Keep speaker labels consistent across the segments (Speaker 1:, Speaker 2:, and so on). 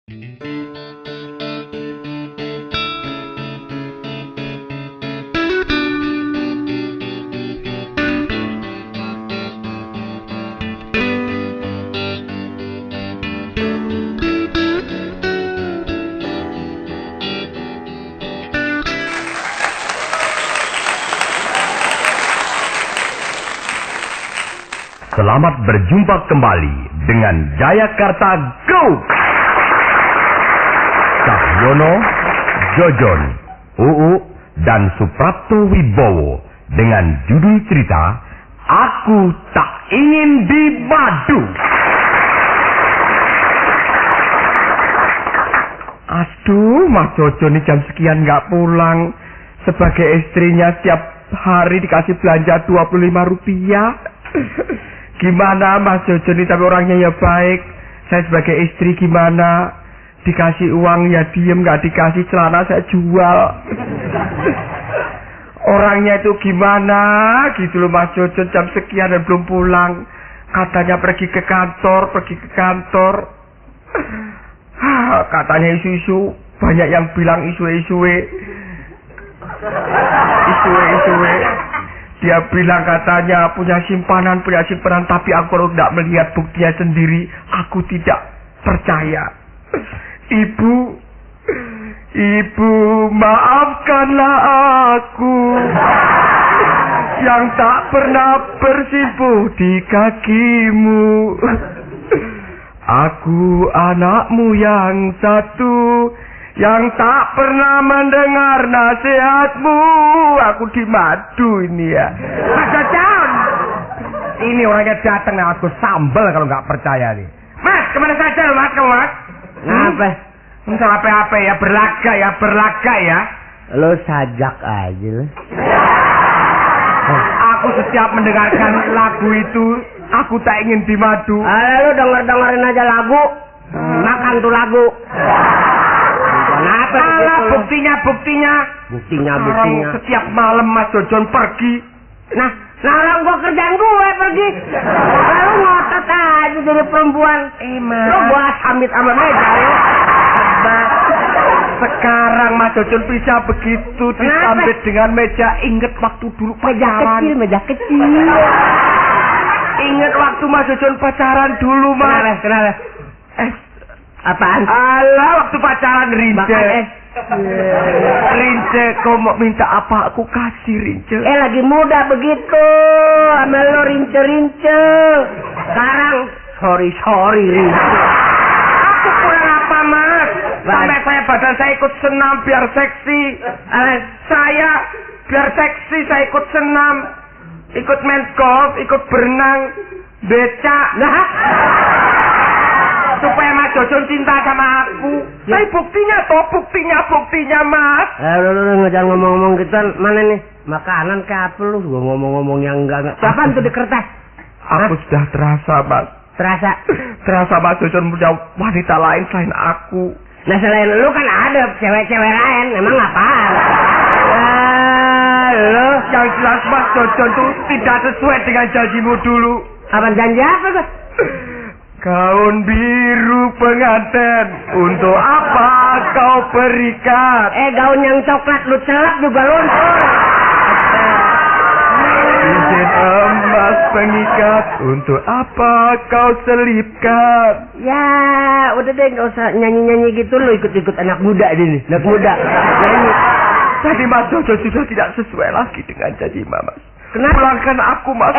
Speaker 1: Selamat berjumpa kembali dengan Jayakarta Go! Cahyono, Jojon, Uu, dan Suprapto Wibowo dengan judul cerita Aku Tak Ingin di Madu. Aduh, Mas Jojo ini jam sekian nggak pulang. Sebagai istrinya setiap hari dikasih belanja 25 rupiah. Gimana Mas Jojo ini, tapi orangnya ya baik. Saya sebagai istri gimana? Dikasih uang ya diem, nggak dikasih celana saya jual. Orangnya itu gimana? Gitu loh Mas Jojo, jam sekian dan belum pulang. Katanya pergi ke kantor. Katanya isu-isu, banyak yang bilang isu-isu. Dia bilang katanya punya simpanan, tapi aku kalau tidak melihat buktinya sendiri, aku tidak percaya. Ibu, maafkanlah aku yang tak pernah bersimpuh di kakimu. Aku anakmu yang satu, yang tak pernah mendengar nasihatmu. Aku di madu ini ya. Mas Jojon, ini orangnya datang, aku sambel kalau nggak percaya nih. Mas, kemana saja Mas, kamu Mas?
Speaker 2: Apa?
Speaker 1: Misal apa ya, berlaga ya.
Speaker 2: Lo sajak aja lo.
Speaker 1: Aku setiap mendengarkan lagu itu, aku tak ingin di madu.
Speaker 2: Lo dengerin aja lagu. Makan tuh lagu. Kenapa
Speaker 1: Buktinya.
Speaker 2: Buktinya.
Speaker 1: Setiap malam Mas Jojon pergi.
Speaker 2: Nah orang gua kerjaan gue pergi. Lalu ngotot aja jadi perempuan. Lo gua sambit sama meja lo.
Speaker 1: Sekarang Mas Jojon bisa begitu disambit dengan meja. Ingat waktu dulu pacaran.
Speaker 2: Meja kecil.
Speaker 1: Ingat waktu Mas Jojon pacaran dulu Mas.
Speaker 2: Kenapa? Apaan?
Speaker 1: Alah, waktu pacaran Rince. Rince, kau mau minta apa aku kasih Rince.
Speaker 2: Lagi muda begitu. Sama lo Rince. Sekarang sorry Rince.
Speaker 1: Aku kurang apa Mas? Sampai badan saya ikut senam biar seksi. Saya biar seksi, saya ikut senam. Ikut main golf, ikut berenang, becak. Nah, supaya Mas Jojon cinta sama aku. Tapi buktinya Mas.
Speaker 2: Lu jangan ngomong-ngomong gitu. Mana nih? Makanan ke apa lu? Gua ngomong-ngomong yang enggak. Apaan tuh di kertas?
Speaker 1: Aku sudah terasa Mas. Terasa Mas Jojon punya wanita lain selain aku.
Speaker 2: Nah selain lu kan ada cewek-cewek lain. Emang apaan? Lu
Speaker 1: yang jelas Mas Jojon tuh tidak sesuai dengan janjimu dulu.
Speaker 2: Apaan janji apa tuh?
Speaker 1: Gaun biru pengantin, untuk apa kau berikan?
Speaker 2: Gaun yang coklat lu celak juga luntur.
Speaker 1: Cincin emas pengikat, untuk apa kau selipkan?
Speaker 2: Ya, udah deh nggak usah nyanyi-nyanyi gitu, lu ikut-ikut anak muda ini, nyanyi.
Speaker 1: Jadi Mas Jojon sudah tidak sesuai lagi dengan janji Mama.
Speaker 2: Kenapa?
Speaker 1: Pulangkan aku Mas.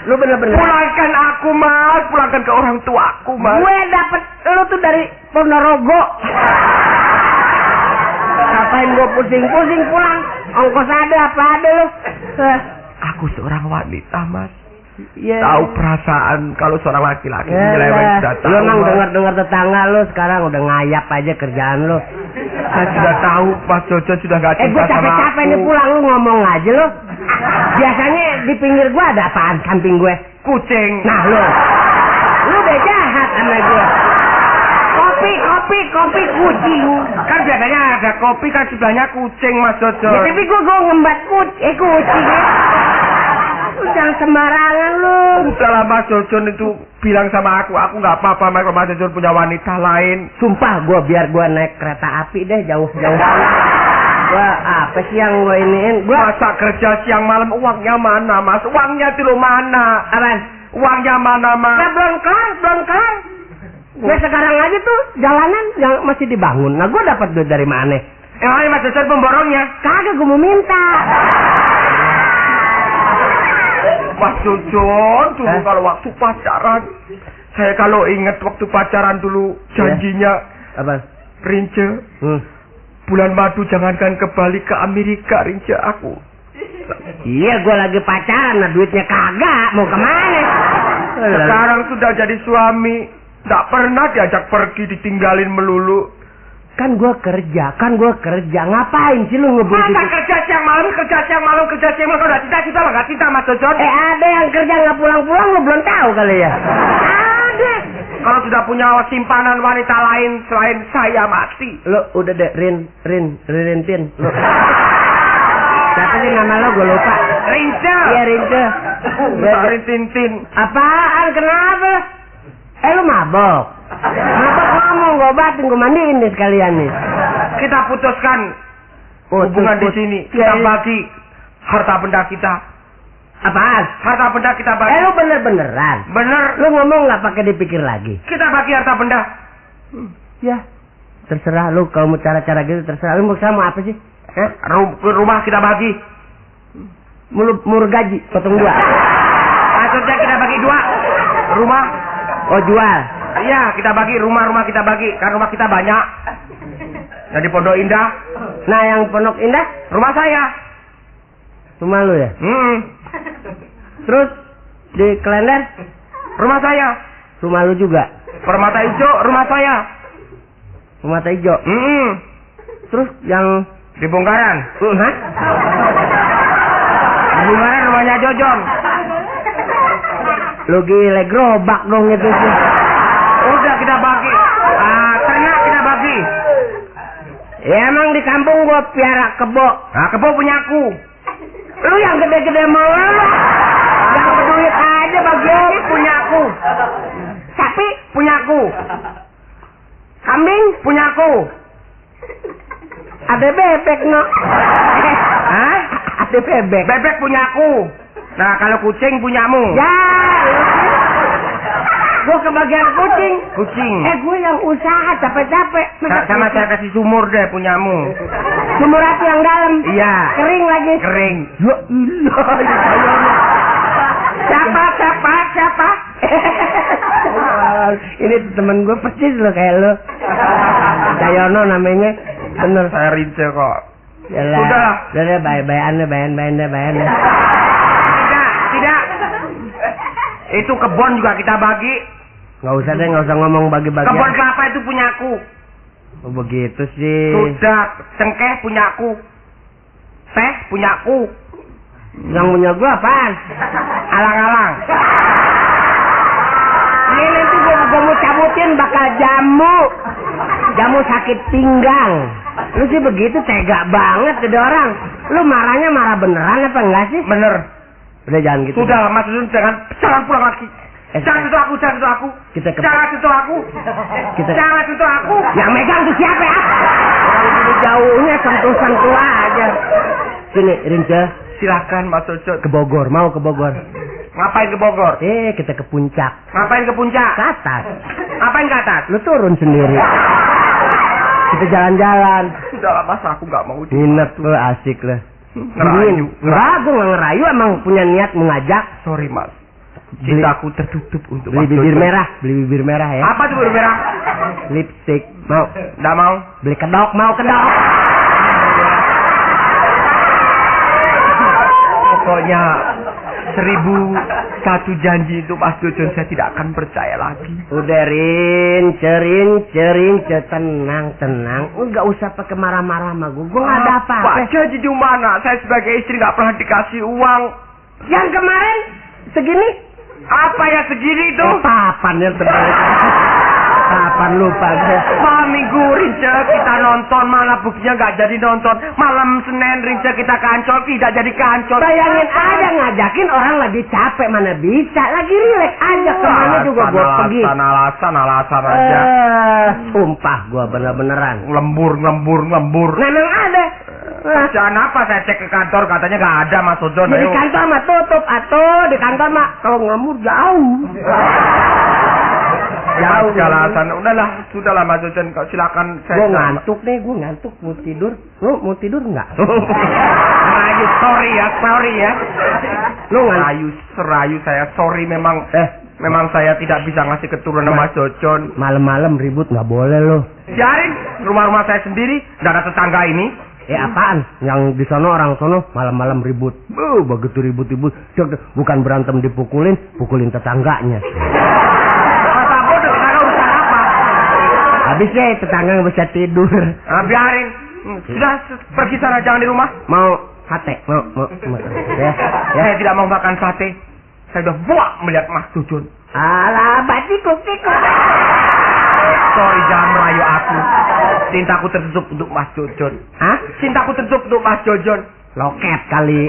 Speaker 2: Lu bener-bener.
Speaker 1: Pulangkan aku Mas, pulangkan ke orang tuaku Mas.
Speaker 2: Gue dapet lu tuh dari Ponorogo. Ngapain gue pusing-pusing pulang? Ongkos ada apa ada lu?
Speaker 1: Aku seorang wanita Mas.
Speaker 2: Yeah.
Speaker 1: Tahu perasaan kalau seorang laki-laki nyeleweng sudah tahu.
Speaker 2: Lu emang dengar tetangga lu sekarang udah ngayap aja kerjaan lu.
Speaker 1: Saya sudah tahu Mas Jojon sudah gak cinta
Speaker 2: gue
Speaker 1: sama aku.
Speaker 2: capek-capek nih pulang lu ngomong aja lu. Biasanya di pinggir gua ada apaan samping gue?
Speaker 1: Kucing.
Speaker 2: Nah lu udah jahat sama gue. Kopi kucing.
Speaker 1: Kan biasanya ada kopi kan sebelahnya kucing Mas Jojon.
Speaker 2: Ya tapi gua ngembat kucing ya. jangan sembarangan lu.
Speaker 1: Udahlah Mas Jojon itu bilang sama aku nggak apa-apa Mas Jojon punya wanita lain.
Speaker 2: Sumpah biar gua naik kereta api deh jauh-jauh. Gua apa sih yang gua iniin? Gua
Speaker 1: masa kerja siang malam uangnya mana Mas? Uangnya itu lo mana?
Speaker 2: Apaan?
Speaker 1: Uangnya mana Mas?
Speaker 2: Nah, belum kelar. Nah sekarang aja tuh jalanan yang masih dibangun. Nah gua dapat duit dari mana?
Speaker 1: Emangnya Mas Jojon pemborongnya?
Speaker 2: Kagak, gua mau minta.
Speaker 1: Mas Jojon dulu kalau waktu pacaran, saya kalau ingat waktu pacaran dulu janjinya
Speaker 2: apa?
Speaker 1: Rince, bulan madu jangankan ke Bali, ke Amerika Rince aku.
Speaker 2: Iya, gua lagi pacaran, nah duitnya kagak, mau kemana?
Speaker 1: Sekarang sudah jadi suami, tak pernah diajak pergi, ditinggalin melulu.
Speaker 2: Kan gua kerja, ngapain sih lu ngebut itu?
Speaker 1: Masa kerja siang malam, kau udah cinta lah, gak cinta Mas Jojon?
Speaker 2: Ada yang kerja nggak pulang-pulang, lu belum tahu kali ya? Ada.
Speaker 1: Kalau sudah punya simpanan wanita lain selain saya mati.
Speaker 2: Lu udah deh, Rintin. Lu. Siapa sih nama lo? Gue lupa.
Speaker 1: Rince.
Speaker 2: Iya, Rince.
Speaker 1: Rintintin.
Speaker 2: Apaan? Kenapa? Lu mabok? Mabok ngomong, gue obatin, gue mandiin nih sekalian nih.
Speaker 1: Kita putuskan hubungan di sini. Kita bagi harta benda kita.
Speaker 2: Apaan?
Speaker 1: Harta benda kita bagi.
Speaker 2: Lu beneran?
Speaker 1: Bener.
Speaker 2: Lu ngomong nggak pakai dipikir lagi?
Speaker 1: Kita bagi harta benda.
Speaker 2: Ya. Terserah lu, kalau mau cara-cara gitu terserah. Lu mau apa sih?
Speaker 1: Rumah kita bagi.
Speaker 2: Mur gaji, potong 2.
Speaker 1: Maksudnya kita bagi 2. Rumah.
Speaker 2: Oh, jual.
Speaker 1: Iya, kita bagi rumah kita bagi. Kan rumah kita banyak. Yang di Pondok Indah.
Speaker 2: Nah, yang Pondok Indah?
Speaker 1: Rumah saya.
Speaker 2: Rumah lu ya? Terus di Klender?
Speaker 1: Rumah saya.
Speaker 2: Rumah lu juga?
Speaker 1: Permata Hijau, rumah saya.
Speaker 2: Permata Hijau? Terus yang
Speaker 1: di Bongkaran?
Speaker 2: Hah?
Speaker 1: Di Bongkaran rumahnya Jojon.
Speaker 2: Lu gile gerobak dong itu sih.
Speaker 1: Udah kita bagi. Ternak kita bagi.
Speaker 2: Ya emang di kampung gua piara kebo.
Speaker 1: Nah, kebo punyaku.
Speaker 2: Lu yang gede-gede mau lu. Yang berduit aja bagian
Speaker 1: punyaku.
Speaker 2: Sapi
Speaker 1: punyaku.
Speaker 2: Kambing
Speaker 1: punyaku.
Speaker 2: Ada bebek no.
Speaker 1: Hah?
Speaker 2: Ada bebek.
Speaker 1: Bebek punyaku. Nah, kalau kucing punyamu.
Speaker 2: Ya. Gua kebagian kucing.
Speaker 1: Kucing.
Speaker 2: Gua yang usaha capek-capek.
Speaker 1: Sama saya kasih sumur deh punyamu.
Speaker 2: Sumur api yang dalam.
Speaker 1: Iya.
Speaker 2: Kering lagi.
Speaker 1: Kering.
Speaker 2: Ya ilah. Siapa? Ini temen gue persis lo kayak lo. Cayono namanya. Bener.
Speaker 1: Saya Rince kok.
Speaker 2: Yalah. Udah bayan.
Speaker 1: Tidak. Itu kebun juga kita bagi.
Speaker 2: Nggak usah ngomong bagi-bagi.
Speaker 1: Kebun kelapa itu punyaku.
Speaker 2: Oh begitu sih.
Speaker 1: Sudah, cengkeh punyaku. Teh punyaku.
Speaker 2: Yang punya gua apaan?
Speaker 1: Alang-alang.
Speaker 2: Ini nanti gua mau cabutin bakal jamu sakit pinggang. Lu sih begitu tega banget jadi orang. Lu marahnya marah beneran apa enggak sih?
Speaker 1: Bener.
Speaker 2: Udah jangan gitu.
Speaker 1: Sudah, Mas Jojon jangan pulang lagi. Jangan sentuh aku. Jangan sentuh aku.
Speaker 2: Yang megang tuh siapa ya? Orang jauhnya sentuh aja. Sini, Rince.
Speaker 1: Silakan Mas Jojon.
Speaker 2: Ke Bogor, mau ke Bogor.
Speaker 1: Ngapain ke Bogor?
Speaker 2: Kita ke puncak.
Speaker 1: Ngapain ke puncak?
Speaker 2: Ke atas.
Speaker 1: Ngapain ke atas?
Speaker 2: Lu turun sendiri. Kita jalan-jalan.
Speaker 1: Sudahlah Mas, aku nggak mau.
Speaker 2: Minat lu, asik lah.
Speaker 1: Ngerayu.
Speaker 2: Enggak, gue nggak ngerayu, emang punya niat mengajak.
Speaker 1: Sorry Mas. Cintaku tertutup untuk
Speaker 2: beli bibir merah ya.
Speaker 1: Apa tuh bibir merah?
Speaker 2: Lipstick. Mau?
Speaker 1: Nggak mau.
Speaker 2: Beli kedok, mau kedok.
Speaker 1: Pokoknya 1001 janji itu Mas Jojon saya tidak akan percaya lagi.
Speaker 2: Udah Rince, tenang. Enggak usah pakai marah-marah sama gue. Gue nggak ada apa-apa.
Speaker 1: Janji di mana? Saya sebagai istri nggak pernah dikasih uang.
Speaker 2: Yang kemarin segini.
Speaker 1: Apa ya segini itu?
Speaker 2: Papan ya terbalik. Papan lupa.
Speaker 1: Minggu Rince kita nonton, malah buktinya nggak jadi nonton. Malam Senin Rince kita kancol, tidak jadi kancol.
Speaker 2: Bayangin aja ngajakin orang lagi capek, mana bisa. Lagi rileks aja, kemana juga gua pergi.
Speaker 1: Alasan aja.
Speaker 2: Sumpah gua bener-beneran.
Speaker 1: Lembur.
Speaker 2: Memang ada.
Speaker 1: Jangan apa, saya cek ke kantor katanya nggak ada Mas Ojon.
Speaker 2: Di kantor mah tutup, di kantor mah kalau ngelembur jauh.
Speaker 1: Jauh alasan. Sudahlah Mas Ojon, silakan.
Speaker 2: Gue ngantuk mau tidur. Lu mau tidur nggak?
Speaker 1: Serayu, sorry ya.
Speaker 2: Lu ngantuk.
Speaker 1: Serayu saya, sorry memang. Memang saya tidak bisa ngasih keturunan Mas Ojon.
Speaker 2: Malam-malam ribut nggak boleh lo.
Speaker 1: Biarin, rumah saya sendiri, nggak ada tetangga ini.
Speaker 2: Apaan? Yang di sono orang sono malam-malam ribut. Begitu ribut-ribut, bukan berantem pukulin tetangganya.
Speaker 1: Masa bodoh, tetangga urusan apa?
Speaker 2: Habisnya tetangga nggak bisa tidur.
Speaker 1: Biarin. Sudah pergi sana, jangan di rumah.
Speaker 2: Mau sate? Mau. Ya.
Speaker 1: Saya tidak mau makan sate. Saya udah buak melihat Mas Ojon.
Speaker 2: Alah, batikuk.
Speaker 1: Sorry, jangan merayu aku. Cintaku tertutup untuk Mas Ojon.
Speaker 2: Hah?
Speaker 1: Cintaku tertutup untuk Mas Ojon.
Speaker 2: Loket kali.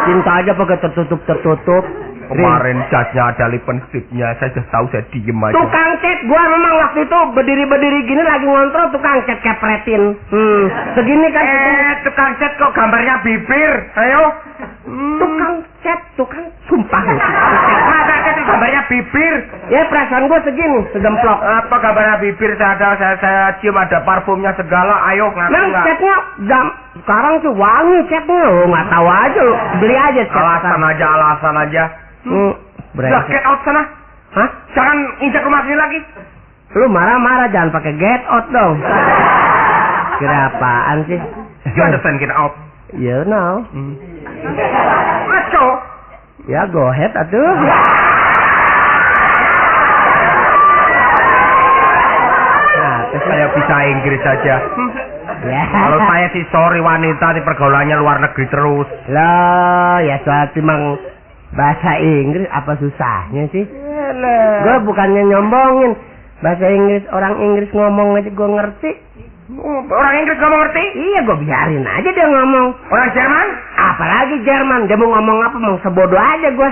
Speaker 2: Cinta aja pakai tertutup.
Speaker 1: Kemarin catnya ada lipsticknya, saya sudah tahu, saya diem aja.
Speaker 2: Tukang cat, gua memang waktu itu berdiri gini lagi ngontrol tukang cat kepretin. Segini kan.
Speaker 1: Tukang cat kok gambarnya bibir? Ayo.
Speaker 2: Tukang sumpah.
Speaker 1: Masa cat gambarnya bibir?
Speaker 2: Ya perasaan gua segini, segemplok.
Speaker 1: Apa gambarnya bibir? Saya cium ada parfumnya segala. Ayo ngaku
Speaker 2: nggak?
Speaker 1: nggak?
Speaker 2: Catnya sekarang tuh wangi catnya. Nggak tahu aja lo. Beli aja cat.
Speaker 1: Alasan aja. Udah get out sana.
Speaker 2: Hah?
Speaker 1: Jangan injak rumah sini lagi.
Speaker 2: Lu marah-marah, jangan pakai get out dong. Kira apaan sih?
Speaker 1: You understand get out?
Speaker 2: You know.
Speaker 1: Maco.
Speaker 2: Ya go ahead atuh.
Speaker 1: Saya bisa Inggris saja.
Speaker 2: Ya.
Speaker 1: Kalau saya sih sorry, wanita di pergaulannya luar negeri terus.
Speaker 2: Lah, ya soal timang bahasa Inggris apa susahnya sih? Gue bukannya nyombongin. Bahasa Inggris, orang Inggris ngomong aja gue ngerti.
Speaker 1: Orang Inggris ngomong ngerti?
Speaker 2: Iya, gue biarin aja dia ngomong.
Speaker 1: Orang Jerman?
Speaker 2: Apalagi Jerman, dia mau ngomong apa, mau sebodoh aja gue.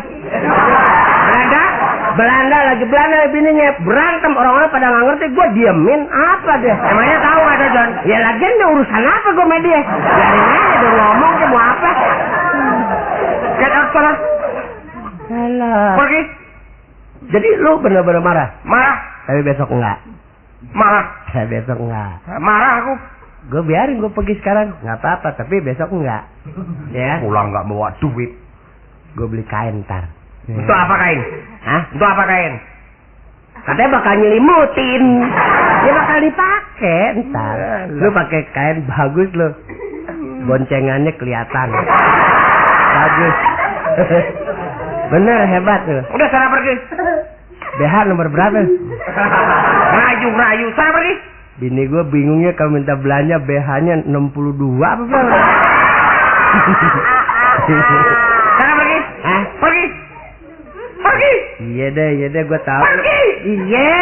Speaker 2: Belanda bininya berantem, orang-orang pada nggak ngerti, gue diemin apa deh.
Speaker 1: Emangnya tahu ada John?
Speaker 2: Ya lagian dia urusan apa gue media? Biarin aja dia ngomong, dia mau apa?
Speaker 1: Get out sana.
Speaker 2: Alah.
Speaker 1: Pergi.
Speaker 2: Jadi lu bener-bener marah?
Speaker 1: Marah.
Speaker 2: Tapi besok enggak.
Speaker 1: Marah.
Speaker 2: Besok enggak.
Speaker 1: Marah aku.
Speaker 2: Gue biarin gue pergi sekarang, nggak apa-apa. Tapi besok enggak. Ya.
Speaker 1: Pulang nggak bawa duit.
Speaker 2: Gue beli kain ntar.
Speaker 1: Untuk apa kain?
Speaker 2: Hah?
Speaker 1: Untuk apa kain?
Speaker 2: Katanya bakal nyelimutin. Dia bakal dipakai ntar. Lu pakai kain bagus lo. Boncengannya kelihatan. Bagus. Bener, hebat tuh.
Speaker 1: Udah sana pergi.
Speaker 2: BH nomor berapa?
Speaker 1: Rayu. Sana pergi.
Speaker 2: Bini gue bingungnya kalau minta belanja BH-nya 62 apa berapa?
Speaker 1: Sana pergi.
Speaker 2: Hah?
Speaker 1: Pergi.
Speaker 2: Iya deh, gue tahu.
Speaker 1: Pergi.
Speaker 2: Iya.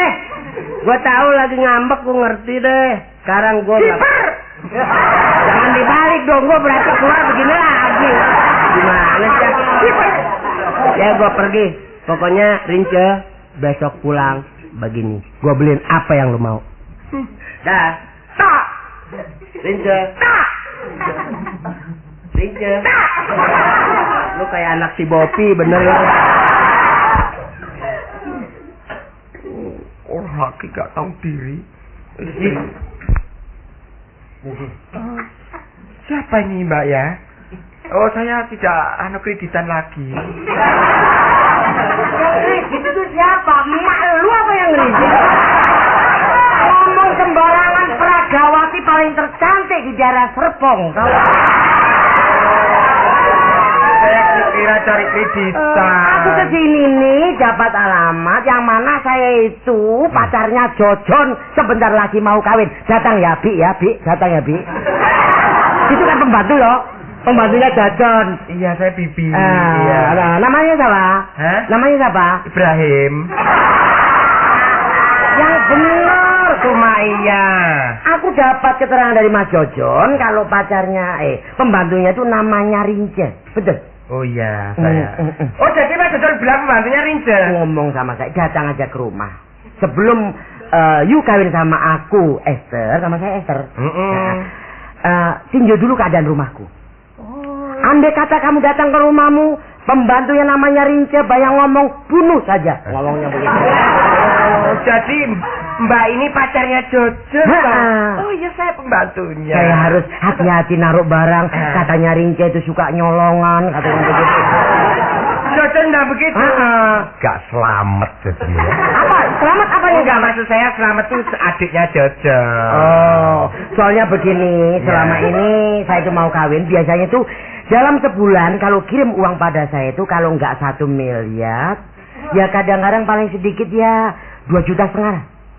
Speaker 2: Gue tahu lagi ngambek, gue ngerti deh. Sekarang gue
Speaker 1: Kiper.
Speaker 2: Jangan dibalik dong, gue berarti keluar begini lagi. Gimana sih? Ya gue pergi. Pokoknya Rince besok pulang begini. Gue beliin apa yang lu mau. Dah.
Speaker 1: Tak.
Speaker 2: Rince.
Speaker 1: Tak.
Speaker 2: Rince. Lu kayak anak si Bopi bener ya.
Speaker 1: Orang laki gak tahu diri. Siapa ini Mbak ya? Oh, saya tidak kreditan lagi.
Speaker 2: Itu tuh siapa? Emak lu apa yang ngerizik? Ngomong sembarangan, Pragawati paling tercantik di daerah Serpong.
Speaker 1: Saya kira cari kreditan.
Speaker 2: Aku kesini nih dapat alamat yang mana saya itu pacarnya Jojon sebentar lagi mau kawin. Datang ya Bi, datang ya Bi. Itu kan pembantu loh. Pembantunya Jojon.
Speaker 1: Iya, saya Bibi.
Speaker 2: Iya. Nah, namanya siapa?
Speaker 1: Hah?
Speaker 2: Namanya siapa?
Speaker 1: Ibrahim.
Speaker 2: Yang benar.
Speaker 1: itu Maya.
Speaker 2: Aku dapat keterangan dari Mas Jojon kalau pacarnya pembantunya itu namanya Rince. Betul?
Speaker 1: Oh iya, saya. Oh, jadi Mas Jojon bilang pembantunya Rince.
Speaker 2: Ngomong sama saya, datang aja ke rumah. Sebelum you kawin sama aku, Esther, sama saya Esther. Tinjau dulu keadaan rumahku. Andai kata kamu datang ke rumahmu, pembantunya namanya Rince, bayang ngomong, bunuh saja. Ngomongnya begitu.
Speaker 1: Oh, jadi Mbak ini pacarnya Jojo. Oh iya, saya pembantunya.
Speaker 2: Saya harus hati-hati naruh barang. Katanya Rince itu suka nyolongan, katanya begitu.
Speaker 1: Jojo enggak begitu. Gak selamat sebenarnya.
Speaker 2: Apa? Selamat apa ya?
Speaker 1: Enggak, maksud saya selamat tuh adiknya Jojo.
Speaker 2: Oh, soalnya begini, selama ini saya itu mau kawin, biasanya tuh dalam sebulan kalau kirim uang pada saya itu kalau nggak 1 miliar, ya kadang-kadang paling sedikit ya 2,5 juta.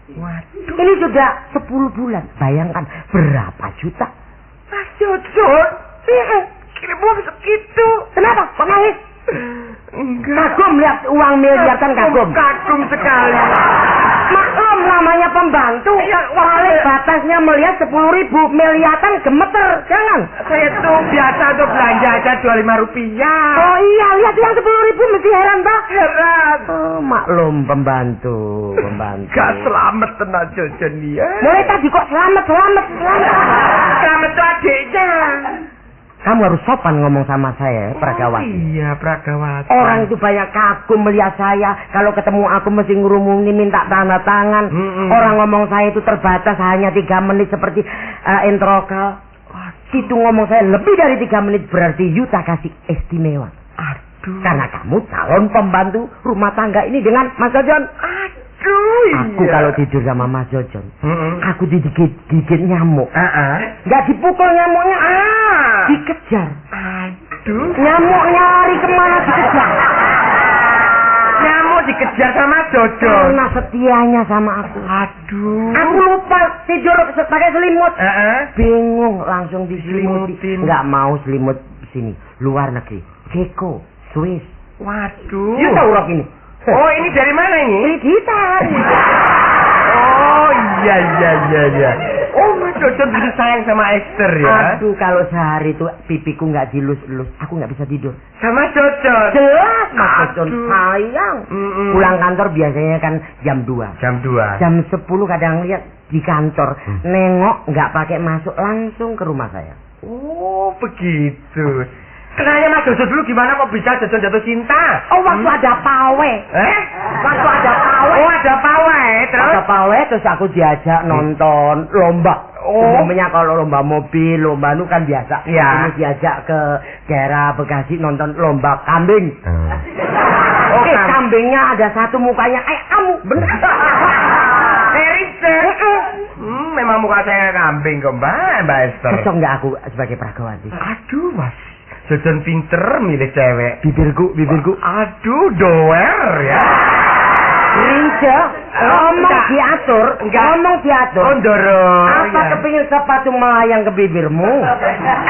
Speaker 2: Waduh. Ini sudah 10 bulan. Bayangkan berapa juta?
Speaker 1: Mas Jojo, kirim uang segitu.
Speaker 2: Kenapa? Kok nangis?
Speaker 1: Enggak.
Speaker 2: Kagum lihat uang miliaran kagum.
Speaker 1: Kagum sekali.
Speaker 2: Maklum namanya pembantu. Paling batasnya melihat 10.000, miliaran gemeter. Jangan.
Speaker 1: Saya tuh biasa tuh belanja aja 25 rupiah.
Speaker 2: Oh iya, lihat yang 10.000 mesti heran tak?
Speaker 1: Heran.
Speaker 2: Oh, maklum pembantu.
Speaker 1: Gak selamat tenang Jojo dia.
Speaker 2: Mulai tadi kok selamat.
Speaker 1: Selamat tuh adiknya.
Speaker 2: Kamu harus sopan ngomong sama saya, Pragawati.
Speaker 1: Iya, Pragawati.
Speaker 2: Orang itu banyak kagum melihat saya. Kalau ketemu aku mesti ngurumuni minta tanda tangan. Orang ngomong saya itu terbatas hanya 3 menit seperti introkel. Itu ngomong saya lebih dari 3 menit berarti you tak kasih istimewa.
Speaker 1: Aduh.
Speaker 2: Karena kamu calon pembantu rumah tangga ini dengan Mas Jojon. Aku kalau tidur sama Mas Jojon, aku digigit nyamuk. Nggak dipukul nyamuknya, dikejar.
Speaker 1: Aduh.
Speaker 2: Nyamuknya lari kemana dikejar?
Speaker 1: Nyamuk dikejar sama Jojo.
Speaker 2: Karena setianya sama aku.
Speaker 1: Aduh.
Speaker 2: Aku lupa tidur pakai selimut. Bingung langsung diselimutin. Nggak mau selimut sini, luar negeri. Ceko, Swiss.
Speaker 1: Waduh.
Speaker 2: You tahu rok ini?
Speaker 1: Oh, ini dari mana ini?
Speaker 2: Ini kita.
Speaker 1: Oh iya. Oh, Mas Jojo begitu sayang sama Esther ya.
Speaker 2: Aduh, kalau sehari itu pipiku nggak dilus-lus, aku nggak bisa tidur.
Speaker 1: Sama Jojo.
Speaker 2: Jelas, Mas Jojo sayang. Pulang kantor biasanya kan jam 2.
Speaker 1: Jam 2.
Speaker 2: Jam 10 kadang lihat di kantor, nengok nggak pakai masuk langsung ke rumah saya.
Speaker 1: Oh, begitu. Kenanya Mas Jojo dulu gimana kok bisa jatuh cinta?
Speaker 2: Oh, waktu ada pawe. Waktu ada pawe.
Speaker 1: Oh, ada pawe. Terus?
Speaker 2: Ada pawe, terus aku diajak nonton lomba. Umumnya kalau lomba mobil, lomba itu kan biasa.
Speaker 1: Iya.
Speaker 2: Ini diajak ke daerah Bekasi nonton lomba kambing. Kambingnya ada satu mukanya kayak kamu, bener.
Speaker 1: Memang muka saya kambing kok, Mbak Esther.
Speaker 2: Cocok nggak aku sebagai Pragawati?
Speaker 1: Aduh, Mas. Jojon pinter milih cewek.
Speaker 2: Bibirku.
Speaker 1: Aduh, doer ya.
Speaker 2: Rince, ngomong diatur.
Speaker 1: Oh, dorong.
Speaker 2: Apa kepingin sepatu melayang ke bibirmu?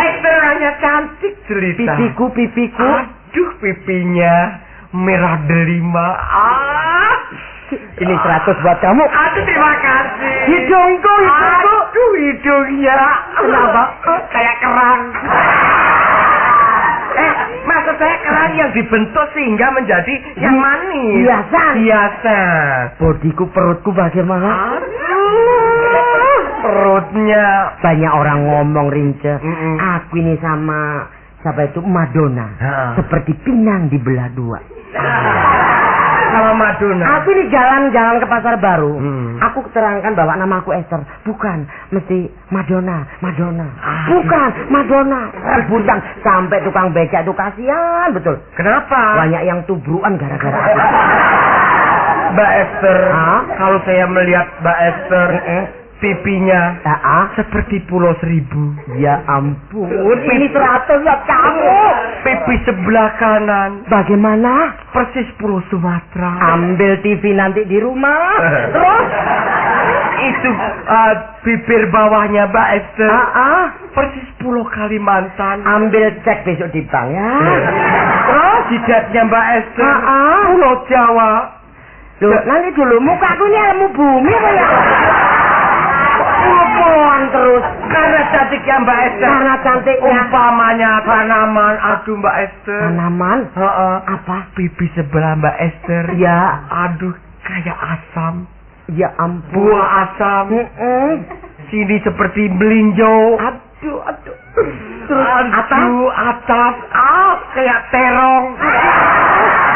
Speaker 1: Esther hanya cantik cerita.
Speaker 2: Pipiku.
Speaker 1: Aduh, pipinya merah delima.
Speaker 2: Ini 100 buat kamu.
Speaker 1: Aduh, terima kasih.
Speaker 2: Hidungku.
Speaker 1: Aduh, hidungnya.
Speaker 2: Kenapa?
Speaker 1: Kayak kerang. Maksud saya kerang yang dibentuk sehingga menjadi yang manis. Biasa.
Speaker 2: Bodiku, perutku bagaimana?
Speaker 1: Perutnya.
Speaker 2: Banyak orang ngomong, Rince. Aku ini sama siapa itu Madonna. Seperti pinang dibelah 2.
Speaker 1: Sama Madonna.
Speaker 2: Aku ini jalan-jalan ke pasar baru. Aku terangkan bahwa nama aku Esther. Bukan, mesti Madonna. Bukan, Madonna. Rebutan sampai tukang becak itu kasihan betul.
Speaker 1: Kenapa?
Speaker 2: Banyak yang tubruan gara-gara aku.
Speaker 1: Mbak Esther, kalau saya melihat Mbak Esther, pipinya seperti Pulau Seribu.
Speaker 2: Ya ampun, ini 100 buat kamu.
Speaker 1: Pipi sebelah kanan
Speaker 2: bagaimana?
Speaker 1: Persis Pulau Sumatera.
Speaker 2: Ambil TV nanti di rumah. Terus
Speaker 1: itu bibir bawahnya Mbak Esther persis Pulau Kalimantan.
Speaker 2: Ambil cek besok di bank ya.
Speaker 1: Terus jidatnya Mbak Esther Pulau Jawa.
Speaker 2: Loh, nanti dulu mukaku ini ilmu bumi apa ya?
Speaker 1: cantiknya Mbak Esther.
Speaker 2: Karena cantiknya.
Speaker 1: Umpamanya tanaman, aduh Mbak Esther.
Speaker 2: Tanaman?
Speaker 1: Apa? Pipi sebelah Mbak Esther.
Speaker 2: Ya.
Speaker 1: Aduh, kayak asam.
Speaker 2: Ya ampun.
Speaker 1: Buah asam. Sini seperti melinjo.
Speaker 2: Aduh.
Speaker 1: Terus atas. Kayak terong.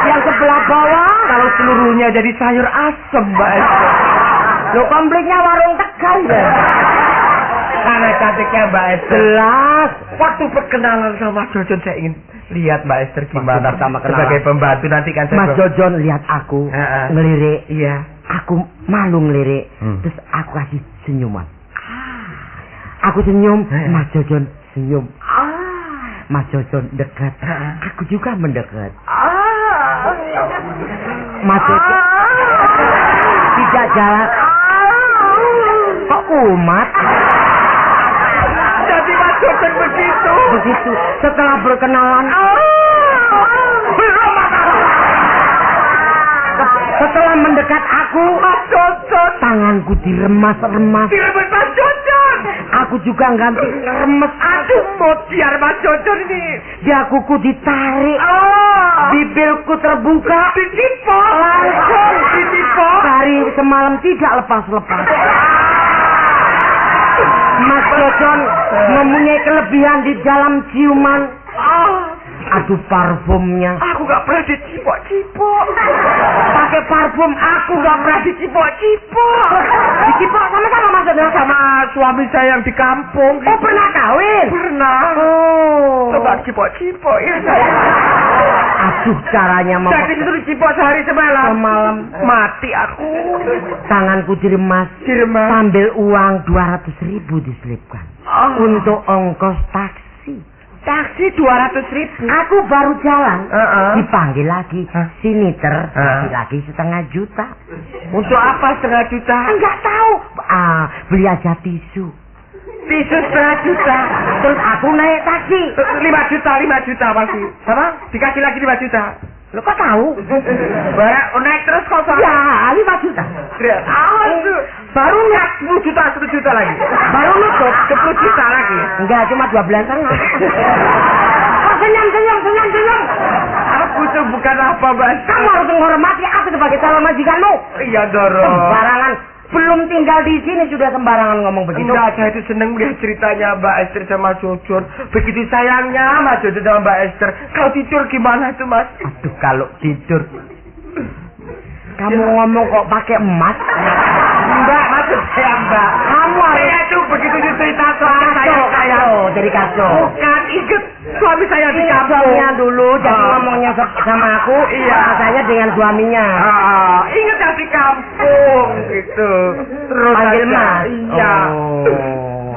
Speaker 2: Yang sebelah bawah.
Speaker 1: Kalau seluruhnya jadi sayur asem Mbak Esther.
Speaker 2: Lo kompleknya warung Tegal ya.
Speaker 1: Karena cantiknya Mbak Esther.
Speaker 2: Jelas.
Speaker 1: Waktu perkenalan sama Mas Jojon saya ingin lihat Mbak Esther gimana
Speaker 2: sama
Speaker 1: sebagai pembantu nanti kan saya.
Speaker 2: Mas Jojon lihat aku ngelirik.
Speaker 1: Iya.
Speaker 2: Aku malu ngelirik. Terus aku kasih senyuman. Aku senyum, Mas Jojon senyum. Mas Jojon dekat. Aku juga mendekat. Mas Jojon tidak jalan. Kok kumat?
Speaker 1: Jadi Mas Jojon begitu.
Speaker 2: Begitu. Setelah berkenalan. Setelah mendekat aku,
Speaker 1: Mas Jojon.
Speaker 2: Tanganku diremas-remas.
Speaker 1: Diremas Mas Jojon.
Speaker 2: Aku juga ganti remes.
Speaker 1: Aduh, biar Mas Jojon ini.
Speaker 2: Daguku ditarik. Bibirku terbuka.
Speaker 1: Dicipok.
Speaker 2: Langsung
Speaker 1: dicipok.
Speaker 2: Hari semalam tidak lepas-lepas. Mas Jojon mempunyai kelebihan di dalam ciuman. Aduh, parfumnya.
Speaker 1: Aku gak pernah dicipok-cipok.
Speaker 2: Pakai parfum, aku gak pernah dicipok-cipok. Dicipok sama-sama maksudnya?
Speaker 1: Sama suami saya yang di kampung.
Speaker 2: Oh, pernah kawin?
Speaker 1: Pernah.
Speaker 2: Oh.
Speaker 1: Coba cipok-cipok ya saya.
Speaker 2: Aduh, caranya mau.
Speaker 1: Jadi itu dicipok sehari semalam.
Speaker 2: Semalam.
Speaker 1: Mati aku.
Speaker 2: Tanganku diremas. Sambil uang 200.000 diselipkan. Untuk ongkos taksi.
Speaker 1: Taksi 200.000.
Speaker 2: Aku baru jalan. Dipanggil lagi. Sini lagi 1,5 juta.
Speaker 1: Untuk apa 1,5 juta?
Speaker 2: Enggak tahu. Beli aja tisu.
Speaker 1: Tisu 1,5 juta.
Speaker 2: Terus aku naik taksi.
Speaker 1: 5 juta masih.
Speaker 2: Apa?
Speaker 1: Dikasih lagi 5 juta.
Speaker 2: Lo kok tahu?
Speaker 1: Naik terus kok soalnya.
Speaker 2: Ya, 5 juta.
Speaker 1: Baru naik 10 juta, 1 juta lagi.
Speaker 2: Baru nutup
Speaker 1: 10 juta lagi.
Speaker 2: Enggak, cuma 12,5. Oh, senyum.
Speaker 1: Aku tuh bukan apa, Mas.
Speaker 2: Kamu harus menghormati aku sebagai calon majikanmu.
Speaker 1: Iya, Doro.
Speaker 2: Sembarangan. Belum tinggal di sini sudah sembarangan ngomong begitu.
Speaker 1: Enggak, saya itu seneng melihat ceritanya Mbak Esther sama Jojon. Begitu sayangnya Mas Jojon sama Mbak Esther. Kalau tidur gimana itu, Mas?
Speaker 2: Aduh, kalau tidur. Kamu ngomong kok pakai emas?
Speaker 1: Mbak, maksud saya Mbak.
Speaker 2: Kamu
Speaker 1: saya itu begitu cerita soal saya.
Speaker 2: Dari kacau.
Speaker 1: Bukan, inget suami saya di kampung.
Speaker 2: Suaminya dulu, jadi ngomongnya sama aku.
Speaker 1: Iya.
Speaker 2: Rasanya dengan suaminya.
Speaker 1: Ingat yang di kampung gitu. Terus
Speaker 2: panggil Mas.
Speaker 1: Iya.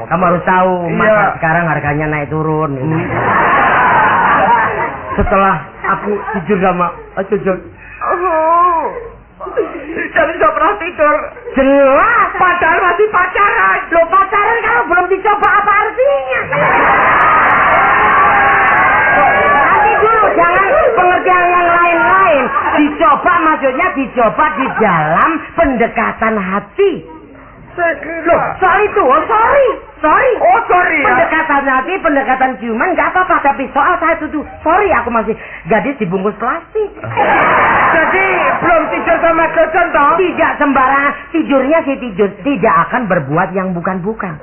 Speaker 2: Kamu harus tahu, Mas
Speaker 1: Iya.
Speaker 2: sekarang harganya naik turun. Setelah aku tidur sama Jojon.
Speaker 1: Jadi gak pernah tidur.
Speaker 2: Jelas.
Speaker 1: Padahal masih pacaran.
Speaker 2: Lo pacaran kalau belum dicoba apa artinya? Nanti dulu, jangan pengertian yang lain-lain. Dicoba maksudnya dicoba di dalam pendekatan hati. Loh, sorry.
Speaker 1: Oh, sorry ya.
Speaker 2: Pendekatan hati, pendekatan ciuman nggak apa-apa, tapi soal saya tuh sorry, aku masih gadis dibungkus plastik.
Speaker 1: Jadi belum tidur sama Jojon toh?
Speaker 2: Tidak sembarangan, tidurnya sih tidur, tidak akan berbuat yang bukan-bukan.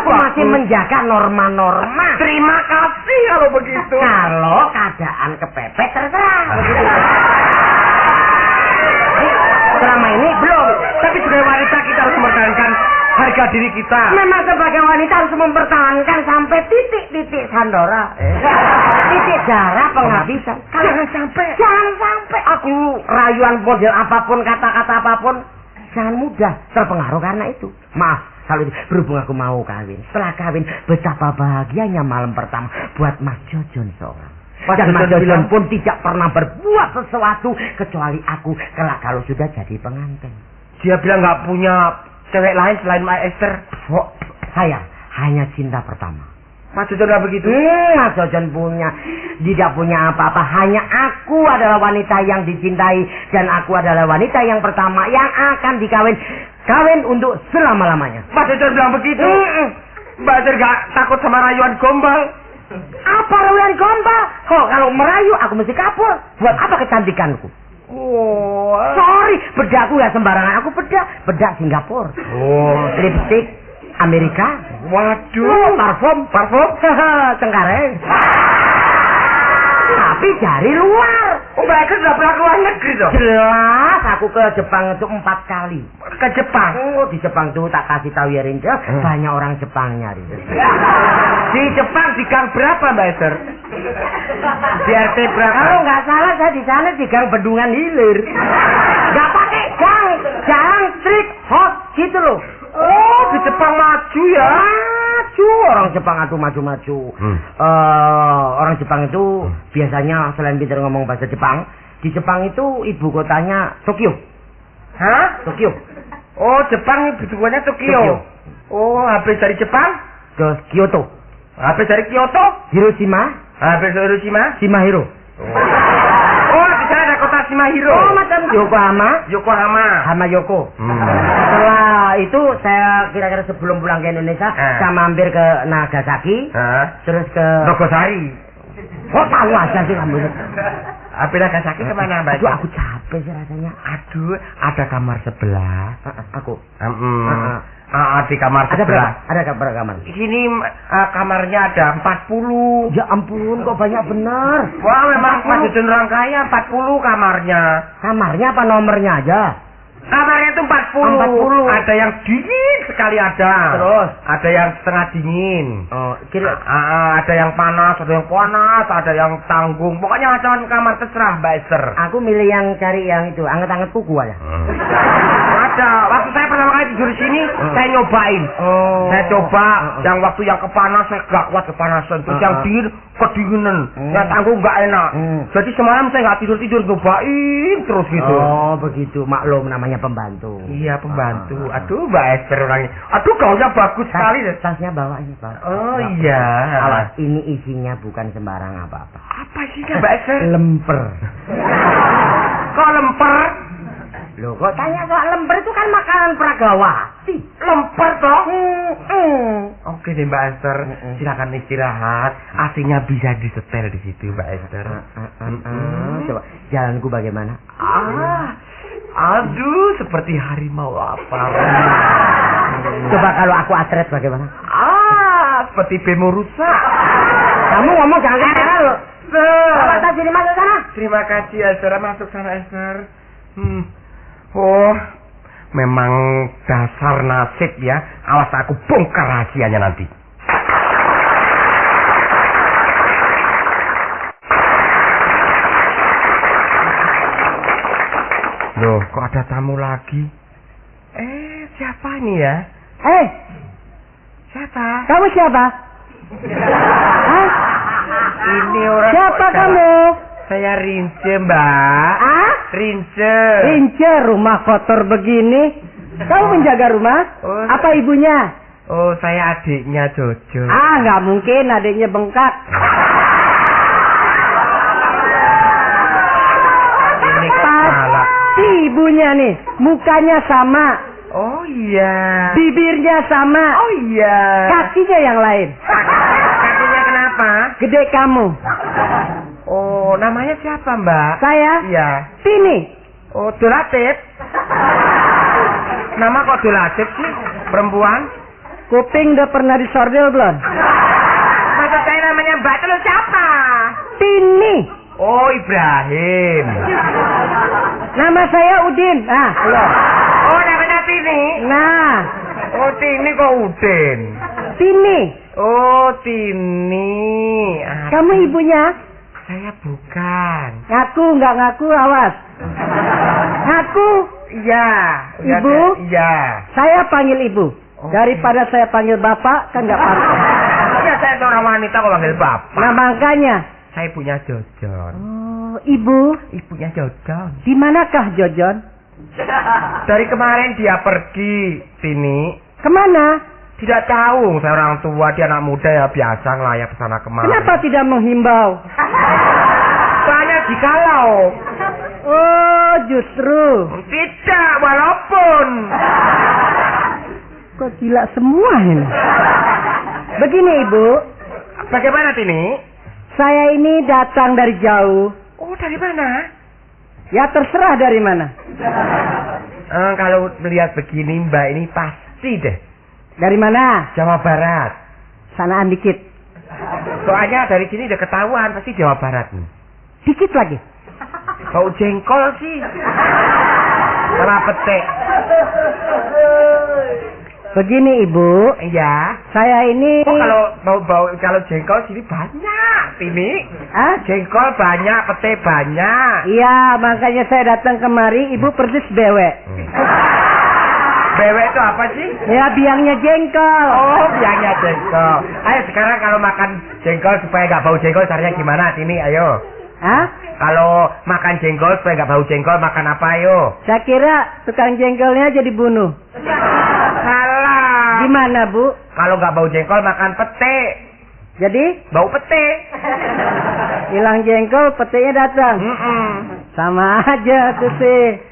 Speaker 2: Aku masih menjaga norma-norma.
Speaker 1: Terima kasih kalau begitu.
Speaker 2: Kalau keadaan kepepet terserah. Selama ini belum.
Speaker 1: Tapi sebagai wanita kita harus mempertahankan harga diri kita.
Speaker 2: Memang sebagai wanita harus mempertahankan sampai titik-titik sandora. Titik darah penghabisan.
Speaker 1: Jangan sampai
Speaker 2: aku rayuan model apapun, kata-kata apapun, jangan mudah terpengaruh karena itu. Maaf kalau berhubung aku mau kawin. Setelah kawin betapa bahagianya malam pertama buat Mas Jojon seorang. Dan Mas Jojon pun tidak pernah berbuat sesuatu kecuali aku kalau sudah jadi pengantin.
Speaker 1: Dia bilang nggak punya cewek lain selain Mbak Esther.
Speaker 2: Oh, saya hanya cinta pertama.
Speaker 1: Mas Jojon nggak begitu?
Speaker 2: Mas Jojon tidak punya apa-apa. Hanya aku adalah wanita yang dicintai dan aku adalah wanita yang pertama yang akan kawin untuk selama-lamanya.
Speaker 1: Mas Jojon bilang begitu. Mbak Esther gak takut sama rayuan gombal?
Speaker 2: Apa rayuan gombal? Kok kalau merayu aku mesti kabur. Buat apa kecantikanku?
Speaker 1: Oh.
Speaker 2: Sorry, bedakku ya sembarangan. Aku bedak Singapura.
Speaker 1: Oh.
Speaker 2: Lipstick Amerika.
Speaker 1: Waduh.
Speaker 2: Parfum. Cengkareng. Tapi dari luar.
Speaker 1: Oh, Mbak Esther udah pernah ke luar negeri toh?
Speaker 2: Jelas, aku ke Jepang itu 4 kali.
Speaker 1: Ke Jepang?
Speaker 2: Oh, di Jepang tuh tak kasih tahu ya Rince, banyak orang Jepangnya Rince.
Speaker 1: Di Jepang di gang berapa Mbak Esther? Di RT berapa?
Speaker 2: Kalau nggak salah saya di sana di gang Bendungan Hilir. Nggak pakai gang street hot gitu loh.
Speaker 1: Oh, di Jepang maju ya?
Speaker 2: Maju, orang Jepang itu maju-maju. Orang Jepang itu biasanya selain pintar ngomong bahasa Jepang, di Jepang itu ibu kotanya Tokyo.
Speaker 1: Hah?
Speaker 2: Tokyo.
Speaker 1: Oh, Jepang ibu kotanya Tokyo. Oh, habis dari Jepang
Speaker 2: ke Kyoto.
Speaker 1: Habis dari Kyoto?
Speaker 2: Hiroshima.
Speaker 1: Habis dari Hiroshima?
Speaker 2: Shimahiro.
Speaker 1: Oh, di sana ada kota Shimahiro.
Speaker 2: Oh, macam
Speaker 1: Yokohama.
Speaker 2: Hamayoko. Setelah itu saya kira-kira sebelum pulang ke Indonesia, saya mampir ke Nagasaki, terus ke
Speaker 1: Nogosari.
Speaker 2: Oh, tahu aja sih kamu.
Speaker 1: Habis Nagasaki kemana Mbak?
Speaker 2: Aduh, aku capek sih rasanya.
Speaker 1: Aduh, ada kamar sebelah.
Speaker 2: Aku.
Speaker 1: Di kamar sebelah.
Speaker 2: Ada berapa kamar?
Speaker 1: Di sini kamarnya ada 40.
Speaker 2: Ya ampun, kok banyak benar.
Speaker 1: Wah, memang Mas Jun orang kaya 40 kamarnya.
Speaker 2: Kamarnya apa nomornya aja?
Speaker 1: Kamarnya itu 40. Ada yang dingin sekali ada.
Speaker 2: Terus?
Speaker 1: Ada yang setengah dingin.
Speaker 2: Oh, kira
Speaker 1: ada yang panas, ada yang tanggung. Pokoknya macam kamar terserah Mbak Esther.
Speaker 2: Aku milih yang cari yang itu, anget-anget kuku aja.
Speaker 1: Ada. Waktu saya pertama kali tidur di sini, saya nyobain. Saya coba yang waktu yang kepanas saya gak kuat kepanasan. Terus yang dingin kedinginan. Yang tanggung gak enak. Jadi semalam saya gak tidur-tidur nyobain terus gitu.
Speaker 2: Oh, begitu. Maklum namanya pembantu.
Speaker 1: Iya, pembantu. Aduh, Mbak Esther orangnya. Aduh, gaunnya bagus sekali.
Speaker 2: Tasnya bawa ini, Pak.
Speaker 1: Oh, iya.
Speaker 2: Awas, ini isinya bukan sembarang apa-apa.
Speaker 1: Apa isinya, Mbak Esther?
Speaker 2: Lemper.
Speaker 1: Kok lemper?
Speaker 2: Loh, kok tanya soal lemper itu kan makanan Pragawati.
Speaker 1: Lemper toh? Oke deh Mbak Esther, silakan istirahat. AC-nya bisa disetel di situ Mbak Esther.
Speaker 2: Coba, jalanku bagaimana?
Speaker 1: Aduh, seperti harimau lapar.
Speaker 2: Coba kalau aku atret bagaimana?
Speaker 1: Seperti bemo rusak.
Speaker 2: Kamu ngomong jangan kecara loh. Bapak tadi masuk sana.
Speaker 1: Terima kasih Esther, masuk sana Esther. Oh, memang dasar nasib ya. Awas aku bongkar rahasianya nanti. Loh, kok ada tamu lagi? Siapa ini ya? Siapa?
Speaker 2: Kamu siapa? Hah?
Speaker 1: Ini orang.
Speaker 2: Siapa kamu?
Speaker 1: Saya Rince, Mbak. Rince.
Speaker 2: Rince, rumah kotor begini. Kamu menjaga rumah? Apa ibunya?
Speaker 1: Oh, saya adiknya Jojo.
Speaker 2: Nggak mungkin adiknya bengkak.
Speaker 1: Ini kepala.
Speaker 2: Ibunya nih, mukanya sama.
Speaker 1: Oh iya.
Speaker 2: Bibirnya sama.
Speaker 1: Oh iya.
Speaker 2: Kakinya yang lain.
Speaker 1: Kakinya kenapa?
Speaker 2: Gede kamu.
Speaker 1: Oh, namanya siapa, Mbak?
Speaker 2: Saya?
Speaker 1: Iya.
Speaker 2: Tini.
Speaker 1: Oh, Dolatif. Nama kok Dolatif sih? Perempuan?
Speaker 2: Kuping udah pernah disordel belum?
Speaker 1: Masa saya namanya Mbak, terus siapa?
Speaker 2: Tini.
Speaker 1: Oh, Ibrahim.
Speaker 2: Nama saya Udin.
Speaker 1: Oh, namanya Tini.
Speaker 2: Nah.
Speaker 1: Oh, Tini kok Udin?
Speaker 2: Tini.
Speaker 1: Oh, Tini.
Speaker 2: Kamu ibunya?
Speaker 1: Saya bukan.
Speaker 2: Ngaku, nggak ngaku, awas. Ngaku.
Speaker 1: Iya.
Speaker 2: Ibu?
Speaker 1: Iya.
Speaker 2: Saya panggil ibu. Daripada saya panggil bapak, kan nggak pantas.
Speaker 1: Ya, saya seorang wanita kok panggil bapak.
Speaker 2: Nah, makanya.
Speaker 1: Saya punya Jojon.
Speaker 2: Oh, ibu.
Speaker 1: Ibunya Jojon.
Speaker 2: Di manakah Jojon?
Speaker 1: Dari kemarin dia pergi sini.
Speaker 2: Kemana?
Speaker 1: Tidak tahu, saya orang tua, dia anak muda ya biasa ngelayap kesana kemari.
Speaker 2: Kenapa tidak menghimbau?
Speaker 1: Soalnya jikalau.
Speaker 2: Oh, justru.
Speaker 1: Tidak, walaupun.
Speaker 2: Kok gila semua ini?
Speaker 3: Begini Ibu,
Speaker 1: Bagaimana Tini?
Speaker 3: saya ini datang dari jauh.
Speaker 1: Oh, dari mana?
Speaker 3: Ya terserah dari mana.
Speaker 1: Kalau melihat begini Mbak ini pasti deh
Speaker 3: Dari mana?
Speaker 1: Jawa Barat.
Speaker 3: Sanaan dikit.
Speaker 1: Soalnya dari sini udah ketahuan pasti Jawa Barat nih.
Speaker 3: Dikit lagi.
Speaker 1: Bau jengkol sih. Sama petek.
Speaker 3: Begini Ibu,
Speaker 1: Iya.
Speaker 3: saya ini...
Speaker 1: Oh, kalau jengkol sini banyak, Tini.
Speaker 3: Hah?
Speaker 1: Jengkol banyak, pete banyak.
Speaker 3: Iya, makanya saya datang kemari, Ibu persis bewek.
Speaker 1: Bewek itu apa sih?
Speaker 3: Ya, biangnya jengkol.
Speaker 1: Oh, biangnya jengkol. Ayo sekarang kalau makan jengkol supaya nggak bau jengkol caranya gimana, Tini? Ayo.
Speaker 3: Hah?
Speaker 1: Kalau makan jengkol supaya nggak bau jengkol makan apa, ayo?
Speaker 3: Saya kira tukang jengkolnya jadi bunuh.
Speaker 1: Salah.
Speaker 3: Gimana, Bu?
Speaker 1: Kalau nggak bau jengkol makan pete.
Speaker 3: Jadi,
Speaker 1: Bau pete.
Speaker 3: hilang jengkol, petenya datang. Sama aja tuh sih.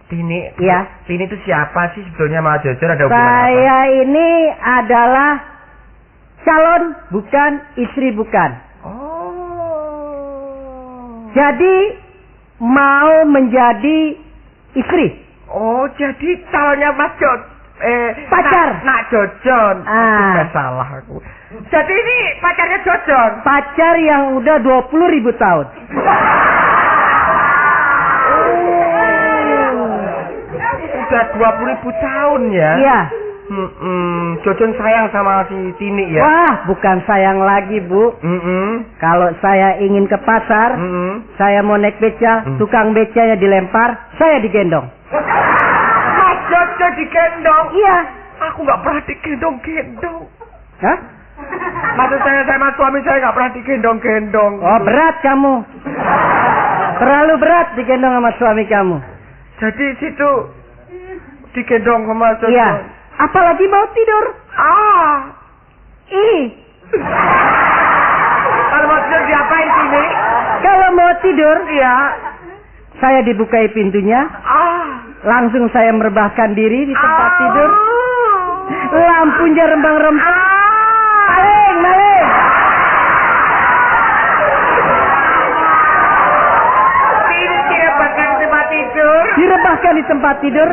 Speaker 1: Tini,
Speaker 3: Iya.
Speaker 1: Tini itu siapa sih sebetulnya sama Jojo ada hubungan apa?
Speaker 3: Saya ini adalah calon, bukan istri, bukan.
Speaker 1: Oh.
Speaker 3: Jadi, mau menjadi istri.
Speaker 1: Oh, jadi calonnya Mas
Speaker 3: Pacar.
Speaker 1: Nak Jojon.
Speaker 3: Ah.
Speaker 1: Salah aku. Jadi ini pacarnya Jojon.
Speaker 3: Pacar yang udah 20.000 tahun.
Speaker 1: Udah 20.000 tahun ya?
Speaker 3: Iya.
Speaker 1: Jojon sayang sama si Tini ya?
Speaker 3: Wah, bukan sayang lagi, Bu. Kalau saya ingin ke pasar, saya mau naik beca, tukang becanya dilempar, saya digendong.
Speaker 1: Mas Jojo digendong?
Speaker 3: Iya.
Speaker 1: Aku nggak pernah digendong-gendong.
Speaker 3: Hah?
Speaker 1: Maksud saya sama suami saya nggak pernah digendong-gendong.
Speaker 3: Oh, berat kamu. Terlalu berat digendong sama suami kamu.
Speaker 1: Jadi situ digendong sama Jojo.
Speaker 3: Iya. Apalagi mau tidur. Ih.
Speaker 1: Kalau mau tidur diapain Tini?
Speaker 3: Kalau mau tidur,
Speaker 1: Iya.
Speaker 3: saya dibukai pintunya, langsung saya merebahkan diri di tempat tidur. Lampunya rembang-rembang. Maling, maling.
Speaker 1: Tini direbahkan di tempat tidur.
Speaker 3: Direbahkan di tempat tidur.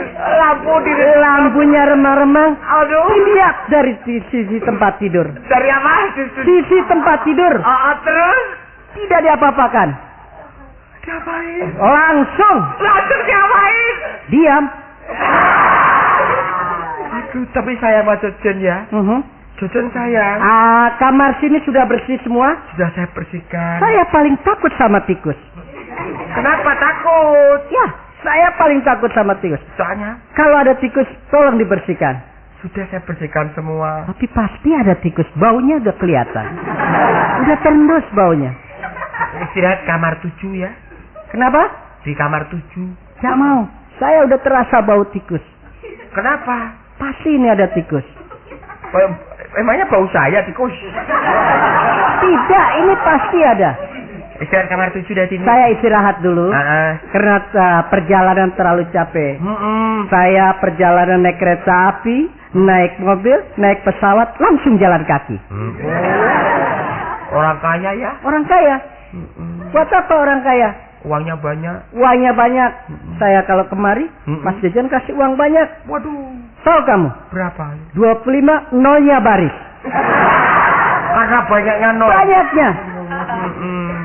Speaker 3: Lampunya remang-remang.
Speaker 1: Aduh.
Speaker 3: Dilihat dari sisi tempat tidur.
Speaker 1: Dari apa?
Speaker 3: Sisi tempat tidur.
Speaker 1: Terus?
Speaker 3: Tidak diapa-apakan.
Speaker 1: Diapain?
Speaker 3: Langsung
Speaker 1: Langsung diapain?
Speaker 3: diam.
Speaker 1: Aduh, tapi saya sama Jojon ya. Jojon sayang.
Speaker 3: Kamar sini sudah bersih semua.
Speaker 1: Sudah saya bersihkan.
Speaker 3: Saya paling takut sama tikus.
Speaker 1: Kenapa takut?
Speaker 3: Ya, saya paling takut sama tikus.
Speaker 1: Soalnya
Speaker 3: Kalau ada tikus, tolong dibersihkan.
Speaker 1: sudah saya bersihkan semua.
Speaker 3: Tapi pasti ada tikus, baunya udah kelihatan. Udah tembus baunya.
Speaker 1: Istirahat kamar 7 ya.
Speaker 3: Kenapa?
Speaker 1: Di kamar 7.
Speaker 3: Gak mau. Saya udah terasa bau tikus.
Speaker 1: Kenapa?
Speaker 3: Pasti ini ada tikus.
Speaker 1: Emangnya bau saya tikus?
Speaker 3: Tidak, ini pasti ada.
Speaker 1: Istirahat kamar 7 dari sini.
Speaker 3: Saya istirahat dulu. Karena perjalanan terlalu capek. Saya perjalanan naik kereta api, naik mobil, naik pesawat, langsung jalan kaki.
Speaker 1: Orang kaya ya?
Speaker 3: Orang kaya. Buat apa orang kaya?
Speaker 1: Uangnya banyak.
Speaker 3: Uangnya banyak. Saya kalau kemari, Mas Jajan kasih uang banyak.
Speaker 1: Waduh.
Speaker 3: Tahu kamu?
Speaker 1: Berapa?
Speaker 3: 25 nolnya baris.
Speaker 1: Karena banyaknya nol.
Speaker 3: Banyaknya.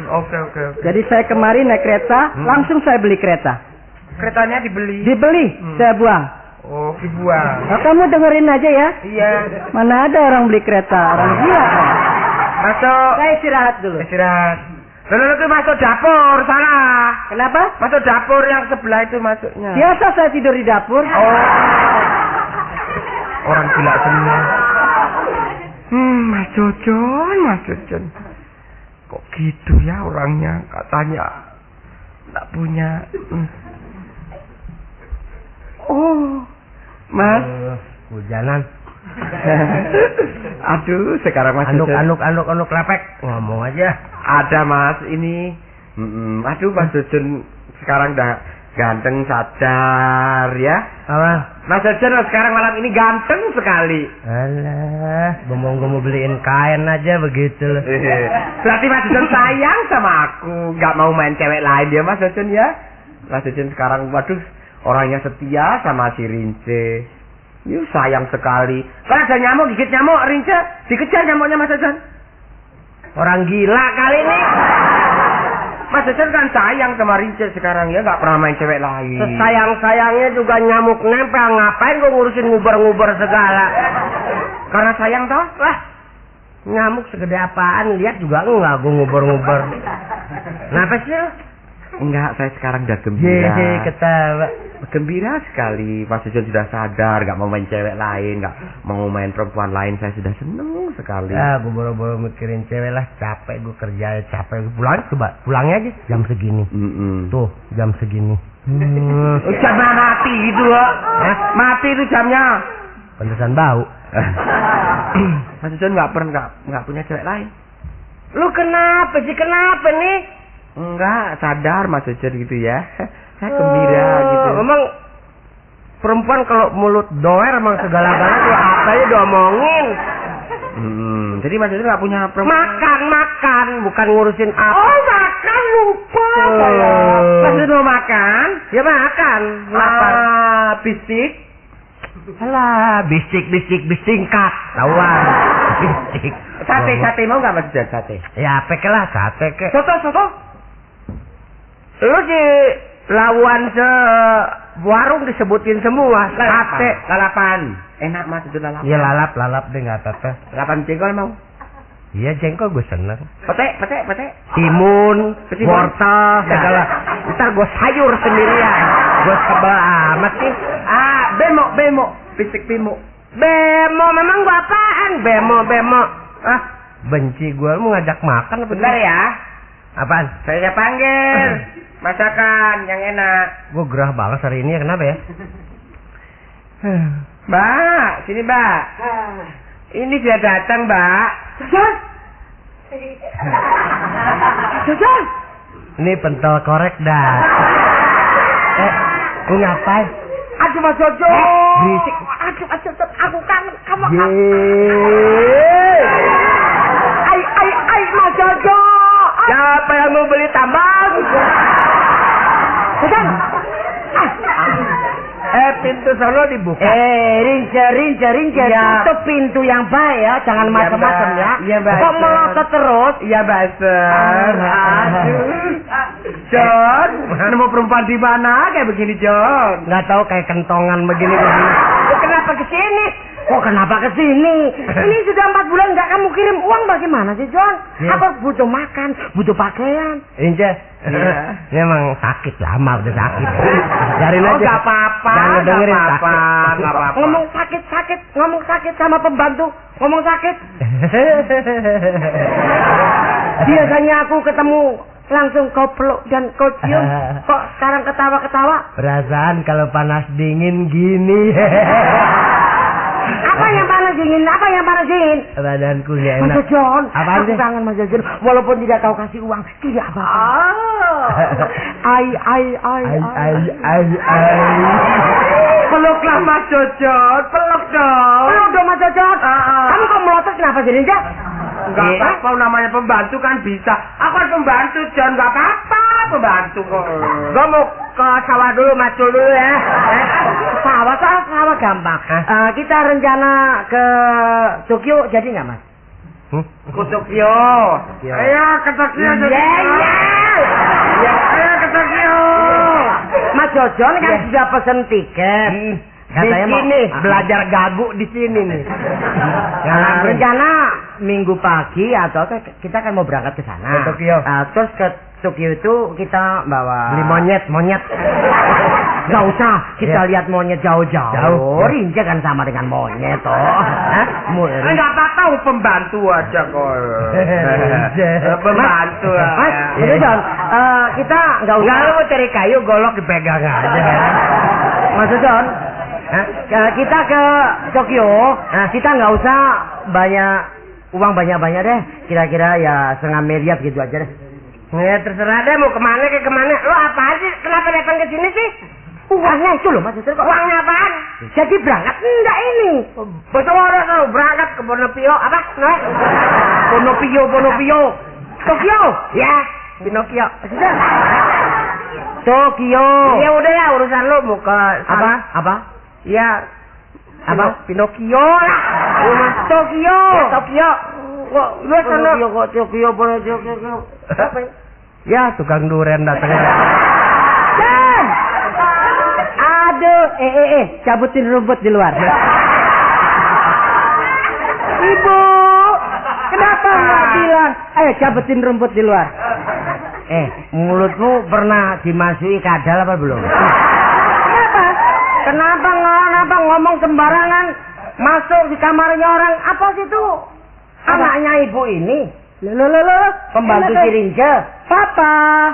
Speaker 1: Oke.
Speaker 3: Jadi saya kemari naik kereta, langsung saya beli kereta.
Speaker 1: Keretanya dibeli.
Speaker 3: Dibeli, saya buang.
Speaker 1: Oh, dibuang.
Speaker 3: Nah, kamu dengerin aja ya.
Speaker 1: Iya.
Speaker 3: Mana ada orang beli kereta, orang gila.
Speaker 1: Masuk.
Speaker 3: Saya istirahat dulu.
Speaker 1: Istirahat. Lalu itu masuk dapur, salah.
Speaker 3: Kenapa?
Speaker 1: Masuk dapur yang sebelah itu masuknya.
Speaker 3: Biasa saya tidur di dapur.
Speaker 1: Oh. Orang gila semua. Mas Jojon. Kok gitu ya orangnya? Katanya tak punya. Oh, Mas.
Speaker 2: Hujanan.
Speaker 1: Aduh, sekarang Mas Jojon.
Speaker 2: Anuk lepek. Ngomong aja.
Speaker 1: Ada Mas ini. Aduh Mas Jojon sekarang dah Ganteng sadar ya.
Speaker 3: Apa?
Speaker 1: Mas Jojon sekarang malam ini ganteng sekali.
Speaker 3: Alah, gue mau beliin kain aja begitu loh.
Speaker 1: Berarti Mas Jojon sayang sama aku, nggak mau main cewek lain ya Mas Jojon ya. Mas Jojon sekarang waduh orangnya setia sama si Rince. Yuh sayang sekali. Kalau ada nyamuk gigit nyamuk Rince, dikejar nyamuknya Mas Jojon. Orang gila kali ini. Mas Jojon kan sayang sama Rince sekarang ya, nggak pernah main cewek lain.
Speaker 2: Sayang-sayangnya juga nyamuk nempel, ngapain gue ngurusin nguber-nguber segala?
Speaker 1: Karena sayang toh?
Speaker 2: Lah, nyamuk segede apaan, lihat juga enggak gue nguber-nguber. Kenapa sih lo?
Speaker 1: Enggak, saya sekarang udah gembira.
Speaker 3: Ketawa.
Speaker 1: Gembira sekali, Mas Jojon sudah sadar, nggak mau main cewek lain, nggak mau main perempuan lain, saya sudah seneng sekali.
Speaker 3: Ya, gue boro-boro mikirin cewek lah, capek gue kerja, capek. Pulangnya aja jam segini. Tuh, jam segini.
Speaker 1: Jam mati itu, mati itu jamnya.
Speaker 3: Pantesan bau.
Speaker 1: Mas Jojon nggak punya cewek lain.
Speaker 2: Lu kenapa sih, kenapa nih?
Speaker 1: Enggak, sadar Mas Jojon gitu ya. Saya gembira gitu.
Speaker 2: Emang perempuan kalau mulut doer emang segala-galanya tuh apa aja diomongin.
Speaker 1: Jadi Mas Jojon nggak punya perempuan.
Speaker 2: Makan, bukan ngurusin apa. Oh, makan lupa.
Speaker 1: Mas Jojon mau makan?
Speaker 2: Ya makan. Lapar.
Speaker 1: Bistik.
Speaker 3: Alah, bisik singkat. Tawan. Bisik.
Speaker 1: Sate mau nggak Mas Jojon sate?
Speaker 3: Ya, peke lah sate ke.
Speaker 2: Soto. Lu di lawan warung disebutin semua. Sate.
Speaker 1: Lalapan. Enak Mas Jojon lalapan.
Speaker 3: Iya lalap deh nggak apa-apa.
Speaker 1: Lalapan jengkol mau?
Speaker 3: Iya jengkol gue seneng.
Speaker 1: Pete.
Speaker 3: Timun, wortel, segala.
Speaker 2: Ntar gue sayur sendirian.
Speaker 3: Gue sebel amat sih.
Speaker 1: Bemo. Bistik bemo.
Speaker 2: Bemo, memang gua apaan? Bemo.
Speaker 3: Benci gue, lu mau ngajak makan apa?
Speaker 1: Bentar ya.
Speaker 3: Apaan?
Speaker 1: Saya panggil. Masakan yang enak.
Speaker 3: Gue gerah banget hari ini ya, kenapa ya?
Speaker 1: Mbak, sini Mbak. Ini dia datang Mbak.
Speaker 2: Jojon.
Speaker 3: Ini pentol korek dah. Lu ngapain?
Speaker 2: Aduh Mas Jojon.
Speaker 3: Berisik.
Speaker 2: Aduh, aku kangen kamu. Ai Mas Jojon.
Speaker 1: Siapa yang mau beli tambang?
Speaker 2: Jojon.
Speaker 1: Pintu sono dibuka.
Speaker 2: Rince.
Speaker 1: Ya.
Speaker 2: Itu pintu yang baik ya, jangan macam-macam ya.
Speaker 1: Iya, Mbak.
Speaker 2: Kok melotot terus?
Speaker 1: Iya, Mbak. John, nemu perempuan di mana kayak begini, John?
Speaker 3: Nggak tahu kayak kentongan begini.
Speaker 2: Kenapa kesini? Kok kenapa kesini? Ini sudah 4 bulan nggak kamu kirim uang, bagaimana sih, John? Aku butuh makan, butuh pakaian.
Speaker 3: Ince, ini emang sakit lama udah sakit. Biarin aja.
Speaker 1: Nggak apa-apa.
Speaker 3: Jangan dengerin
Speaker 1: nggak
Speaker 3: sakit.
Speaker 1: apa-apa.
Speaker 2: Ngomong sakit sama pembantu. Ngomong sakit. Biasanya aku ketemu langsung kau peluk dan kau cium. Kok sekarang ketawa-ketawa?
Speaker 3: Perasaan kalau panas dingin gini.
Speaker 2: Apa yang panas dingin?
Speaker 3: Badanku nggak enak.
Speaker 2: Mas Jojon,
Speaker 3: Apaan
Speaker 2: aku
Speaker 3: sih?
Speaker 2: kangen Mas Jojon. Walaupun tidak kau kasih uang, tidak apa-apa.
Speaker 3: Ai.
Speaker 1: Peluklah Mas Jojon, peluk dong.
Speaker 2: Peluk dong Mas Jojon. Kamu kok melotot kenapa sih, Rinja?
Speaker 1: Enggak apa-apa, namanya pembantu kan bisa. Aku kan pembantu, John, enggak apa-apa, pembantu kok.
Speaker 2: Gua mau ke sawah dulu, macul dulu ya. Sawah gampang. Kita rencana ke Tokyo, jadi nggak Mas?
Speaker 1: Ke Tokyo. Ayo ke Tokyo. Ayo ke Tokyo.
Speaker 2: Mas Jojon kan sudah pesen tiket.
Speaker 3: Katanya
Speaker 2: di
Speaker 3: mau
Speaker 2: sini
Speaker 3: belajar gagu di sini nih.
Speaker 2: Rencana minggu pagi atau kita kan mau berangkat ke sana.
Speaker 3: Ke Tokyo.
Speaker 2: Terus ke Tokyo itu kita bawa
Speaker 3: Beli monyet.
Speaker 2: Gak usah, kita lihat monyet jauh-jauh.
Speaker 3: Jauh.
Speaker 2: Rinja kan sama dengan monyet toh.
Speaker 1: Enggak apa-apa, pembantu aja kok. Pembantu.
Speaker 2: Mas, Jojon, kita nggak usah.
Speaker 3: Enggak, lu mau cari kayu golok dipegang aja.
Speaker 2: Mas Jojon, kita ke Tokyo, kita nggak usah uang banyak-banyak deh. Kira-kira ya 0,5 miliar gitu aja deh. Ya terserah deh mau kemana ke kemana. Lo apa sih? Kenapa datang ke sini sih? Uangnya itu loh Mas Jujur kok. Uangnya apaan? Jadi berangkat? Enggak ini. Betul orang berangkat ke Bonopio apa? Nah? Bonopio. Tokyo. Ya. Pinocchio. Tokyo. Ya udah ya urusan lo mau ke apa? Ya. Apa? Pinocchio lah. Rumah Tokyo. Tokyo. Kok lu sana kok Tokyo apa? Ya tukang duren datang.
Speaker 3: Dan aduh, cabutin rumput di luar. Ibu, kenapa nggak bilang, ayo cabutin rumput di luar?
Speaker 2: Mulutmu pernah dimasuki kadal apa belum?
Speaker 3: Kenapa ngomong sembarangan? Masuk di kamarnya orang apa sih itu?
Speaker 2: Anaknya ibu ini.
Speaker 3: Loh.
Speaker 2: Pembantu Cirince.
Speaker 3: Papa.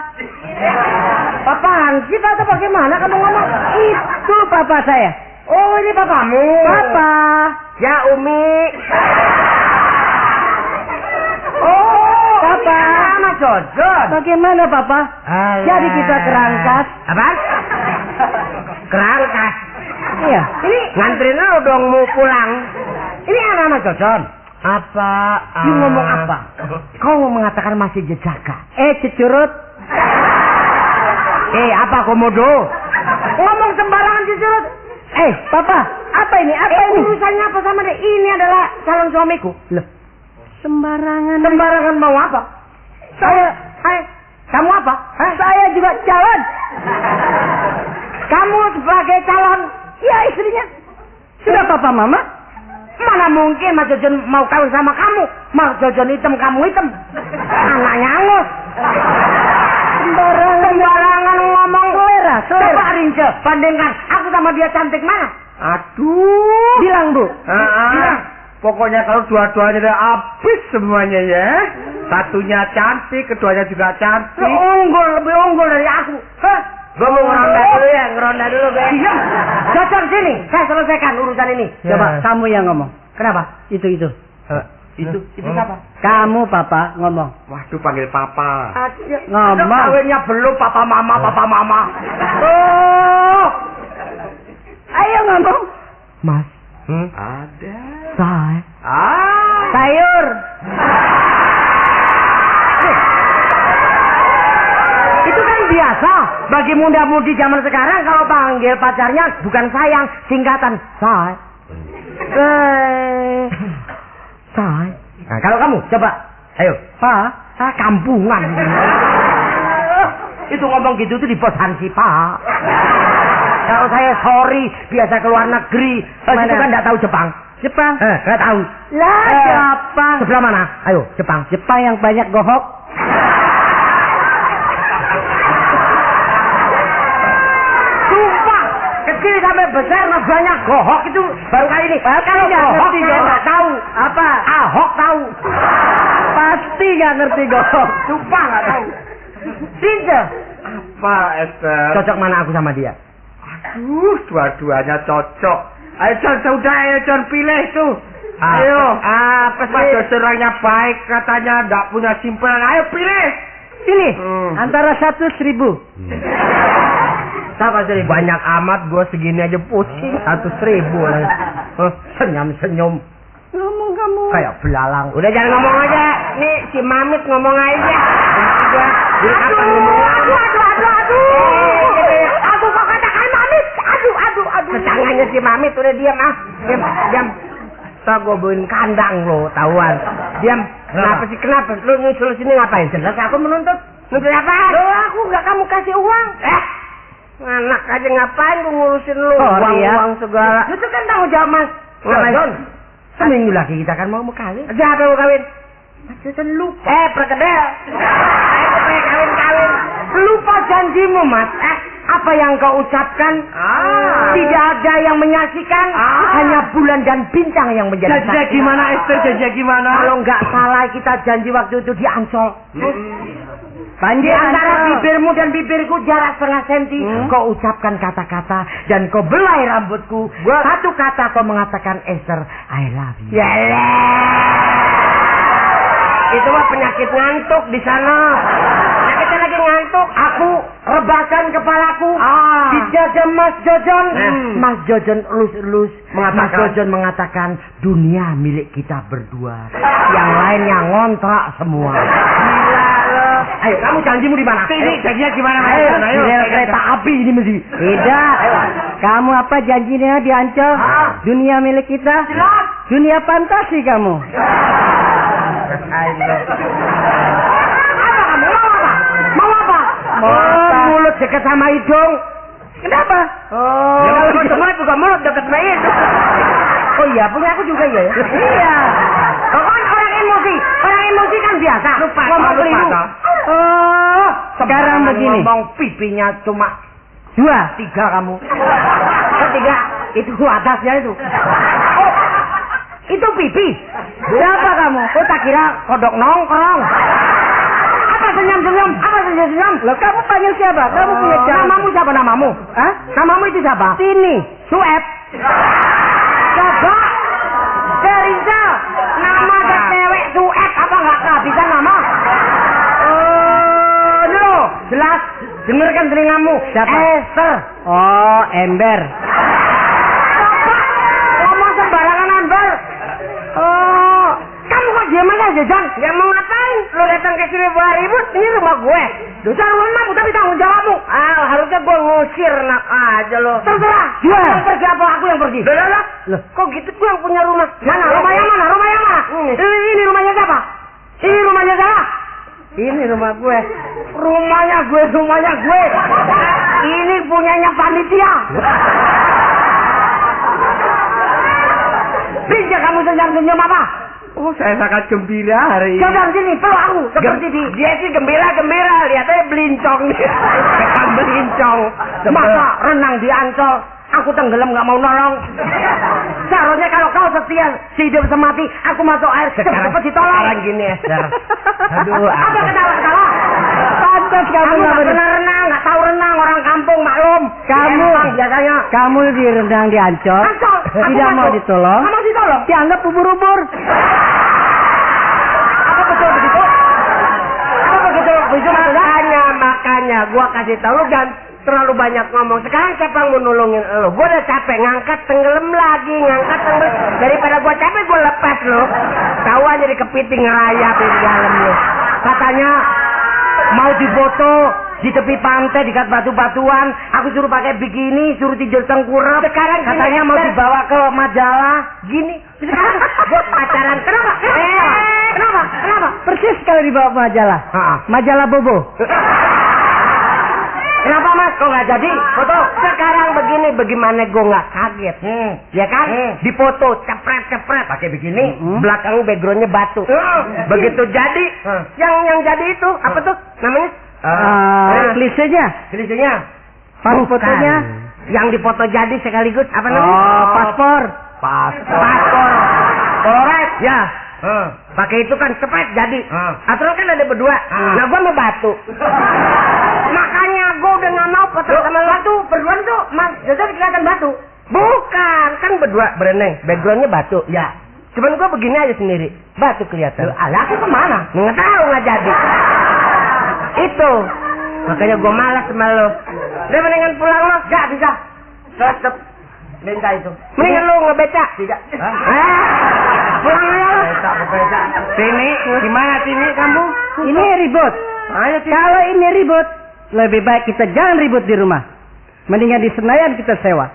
Speaker 3: Papaan sih atau bagaimana kamu ngomong? Itu papa saya.
Speaker 2: Oh ini papamu.
Speaker 3: Papa.
Speaker 2: Ya Umi.
Speaker 3: Oh. Papa.
Speaker 2: Sama Jojon.
Speaker 3: Bagaimana papa?
Speaker 2: Alah.
Speaker 3: Jadi kita kerangkas.
Speaker 2: Apaan? Kerangkas.
Speaker 3: Iya.
Speaker 2: Ini nganterin lu dong mau pulang. Ini anak Jojon. Apa?
Speaker 3: You ngomong apa?
Speaker 2: Kau mengatakan masih jejaka.
Speaker 3: Cecurut.
Speaker 2: Apa komodo?
Speaker 3: Ngomong sembarangan cecurut. Papa, apa ini?
Speaker 2: Urusannya apa sama dia? Ini adalah calon suamiku.
Speaker 3: Loh. Sembarangan.
Speaker 2: Sembarangan mau apa? Kamu apa?
Speaker 3: Saya juga calon.
Speaker 2: Kamu sebagai calon?
Speaker 3: Ya istrinya. Sudah papa mama?
Speaker 2: Mana mungkin Mas Jojon mau kawin sama kamu? Mas Jojon hitam, kamu hitam. Anaknya angus. Sembarangan ngomong.
Speaker 3: Selera.
Speaker 2: Coba Rince, bandingkan aku sama dia cantik mana?
Speaker 1: Aduh.
Speaker 3: Bilang Bu.
Speaker 1: Bilang. Pokoknya kalau dua-duanya udah habis semuanya ya. Satunya cantik, keduanya juga cantik.
Speaker 2: Lebih unggul dari aku. Gue mau ngeronda dulu gue.
Speaker 3: Diam.
Speaker 2: Jojon sini, saya selesaikan urusan ini.
Speaker 3: Coba kamu yang ngomong.
Speaker 2: Kenapa?
Speaker 3: Itu.
Speaker 2: Itu siapa?
Speaker 3: Kamu papa ngomong.
Speaker 1: Waduh, panggil papa.
Speaker 3: Ngomong.
Speaker 2: Kawinnya belum papa mama.
Speaker 3: Oh. Ayo ngomong.
Speaker 2: Mas.
Speaker 1: Ada.
Speaker 2: Say.
Speaker 3: Sayur.
Speaker 2: Itu kan biasa bagi muda-mudi zaman sekarang kalau panggil pacarnya bukan sayang, singkatan say. Say. Nah, kalau kamu coba, ayo. Kampungan. Itu ngomong gitu tuh di pos Hansi, Pak. Kalau saya sorry, biasa keluar negeri, itu kan enggak tahu Jepang. Enggak tahu.
Speaker 3: Lah, Jepang.
Speaker 2: Sebelah mana? Ayo, Jepang.
Speaker 3: Jepang yang banyak gohok.
Speaker 2: Sumpah, kecil sampai besar banyak gohok itu baru kali ini. Kalau gohok dia nggak tahu.
Speaker 3: Apa?
Speaker 2: Ahok tahu.
Speaker 3: Pasti nggak ngerti gohok.
Speaker 2: Sumpah nggak tahu. Cinta.
Speaker 1: Apa, Esther?
Speaker 2: Cocok mana aku sama dia?
Speaker 1: Aduh, dua-duanya cocok. Ayo John, pilih tuh. Ayo.
Speaker 2: Apa
Speaker 1: Mas Jojon orangnya baik, katanya nggak punya simpenan. Ayo pilih.
Speaker 3: Ini antara 100.000.
Speaker 2: Siapa sih? Banyak amat, gue segini aja pusing. 100.000 lah. Senyum-senyum.
Speaker 3: Ngomong kamu.
Speaker 2: Kayak belalang. Udah jangan ngomong aja. Nih si Mamit ngomong aja. Aduh. Aku kok katakan Mamit. Aduh. Kecangannya si Mamit udah diam ah. Diam. Tak gue bawain kandang lo, tahuan. Diam. Kenapa? Lu nyusul sini ngapain? Jelas aku menuntut. Nuntut apa? Loh, aku nggak kamu kasih uang. Anak aja ngapain gue ngurusin lu? Uang segala. Itu kan tanggung jawab Mas. John. Seminggu lagi kita kan mau kawin. Siapa mau kawin? Mas Jojon lupa. Perkedel. Kawin. Lupa janjimu Mas. Apa yang kau ucapkan? Tidak ada yang menyaksikan. Hanya bulan dan bintang yang menjadi saksi.
Speaker 1: Janji gimana Esther? Janji gimana?
Speaker 2: Kalau nggak salah kita janji waktu itu di Ancol.
Speaker 3: Panji
Speaker 2: antara bibirmu dan bibirku jarak 0,5 senti. Kau ucapkan kata-kata dan kau belai rambutku. Satu kata kau mengatakan Esther, I love you. Yalah. Itu mah penyakit ngantuk di sana. ngantuk. Aku rebahkan kepalaku. Di dada Mas Jojon. Mas Jojon elus-elus. Mas Jojon mengatakan dunia milik kita berdua. Yang lainnya ngontrak semua. Gila lo. Ayo, kamu janjimu di mana? Ini janjinya gimana? Ayo, di kereta api ini mesti.
Speaker 3: Tidak. Kamu apa janjinya di Ancol? Dunia milik kita?
Speaker 2: Jelas.
Speaker 3: Dunia fantasi kamu.
Speaker 2: Mulut dekat sama hidung. Kenapa? Ya bukan mulut dekat sama hidung. Oh iya, punya aku juga ya. Iya. Orang emosi. Orang emosi kan biasa. Lupa. Ngomong keliru. Oh,
Speaker 3: sekarang begini.
Speaker 2: Ngomong pipinya cuma
Speaker 3: 2,
Speaker 2: 3 kamu. Ketiga, itu atasnya itu. Oh, itu pipi.
Speaker 3: Siapa kamu?
Speaker 2: Oh, tak kira kodok nongkrong. Apa senyum-senyum? Apa senyum-senyum?
Speaker 3: Loh, kamu panggil siapa? Kamu punya jalan.
Speaker 2: Namamu siapa namamu?
Speaker 3: Hah?
Speaker 2: Namamu itu siapa?
Speaker 3: Sini.
Speaker 2: Sueb. Coba. Rizal. Nama cewek Sueb apa nggak kehabisan nama? Oh, no. Jelas. Dengarkan telingamu.
Speaker 3: Siapa?
Speaker 2: Esther.
Speaker 3: Oh, Ember.
Speaker 2: Ngomong sembarangan Ember. Oh, kamu kok diam aja Jajan? Gak mau ngapain? Lo datang ke sini buat ribut? Ini rumah gue. Dosa rumahmu tapi tanggung jawabmu. Harusnya gue ngusir nak aja lo. Terserah.
Speaker 3: Jual.
Speaker 2: Yang pergi apa aku yang pergi? Loh, kok gitu gue yang punya rumah? Mana? Rumah yang mana? Rumah yang mana? Ini rumahnya siapa? Ini rumahnya siapa?
Speaker 3: Ini rumah gue.
Speaker 2: Rumahnya gue. Ini punyanya panitia. Bisa kamu senyum-senyum apa?
Speaker 1: Oh, saya sangat gembira hari ini.
Speaker 2: Jangan sini, peluk aku. Seperti dia sih gembira. Lihat aja belincong. Depan belincong. Masa renang di Ancol, aku tenggelam nggak mau nolong. Seharusnya kalau kau setia hidup semati, aku masuk air cepat ditolong. Sekarang gini Esther. Aduh, apa ketawa-ketawa?
Speaker 3: Pantas kamu
Speaker 2: nggak pernah renang, nggak tahu renang, orang kampung maklum.
Speaker 3: Kamu
Speaker 2: biasanya.
Speaker 3: Kamu direndang di Ancol. Tidak mau ditolong.
Speaker 2: Kamu ditolong?
Speaker 3: Dianggap ubur-ubur.
Speaker 2: Apa betul begitu? Makanya gua kasih tahu jangan terlalu banyak ngomong. Sekarang siapa yang mau nolongin lo? Gua udah capek ngangkat tenggelam lagi. Daripada gua capek gua lepas lo. Tahu aja di kepiting ngerayap di dalam lo. Katanya mau difoto di tepi pantai dekat batu-batuan. Aku suruh pakai bikini, suruh tidur tengkurap. Sekarang katanya mau dibawa ke majalah. Gini. Sekarang gua pacaran. Kenapa? Kenapa?
Speaker 3: Persis kalau dibawa majalah. Majalah Bobo.
Speaker 2: Kenapa Mas? Kok nggak jadi foto? Sekarang begini, bagaimana gue nggak kaget? Ya kan? Di foto cepret pakai begini, belakang backgroundnya batu. Begitu jadi, yang jadi itu apa tuh namanya?
Speaker 3: Klisenya. Pas fotonya.
Speaker 2: Yang difoto jadi sekaligus apa namanya?
Speaker 3: Oh, paspor.
Speaker 2: Polaroid. Ya. Pakai itu kan cepet jadi. Atau kan ada berdua. Nah gua mau batu. Makanya gua udah nggak mau foto sama batu. Berdua tuh Mas Jojo kelihatan batu. Bukan, kan berdua berenang. Backgroundnya batu. Ya. Cuman gua begini aja sendiri. Batu kelihatan. Alah aku kemana? Nggak tahu nggak jadi. Itu. Makanya gua malas sama lo. Udah mendingan pulang lo. Gak bisa. Tetep. Minta itu. Mendingan lu ngebeca. Tidak. Pulang aja lu. Beca. Sini, gimana sini kamu?
Speaker 3: Ini ribut.
Speaker 2: Ayo,
Speaker 3: kalau ini ribut, lebih baik kita jangan ribut di rumah. Mendingan di Senayan kita sewa.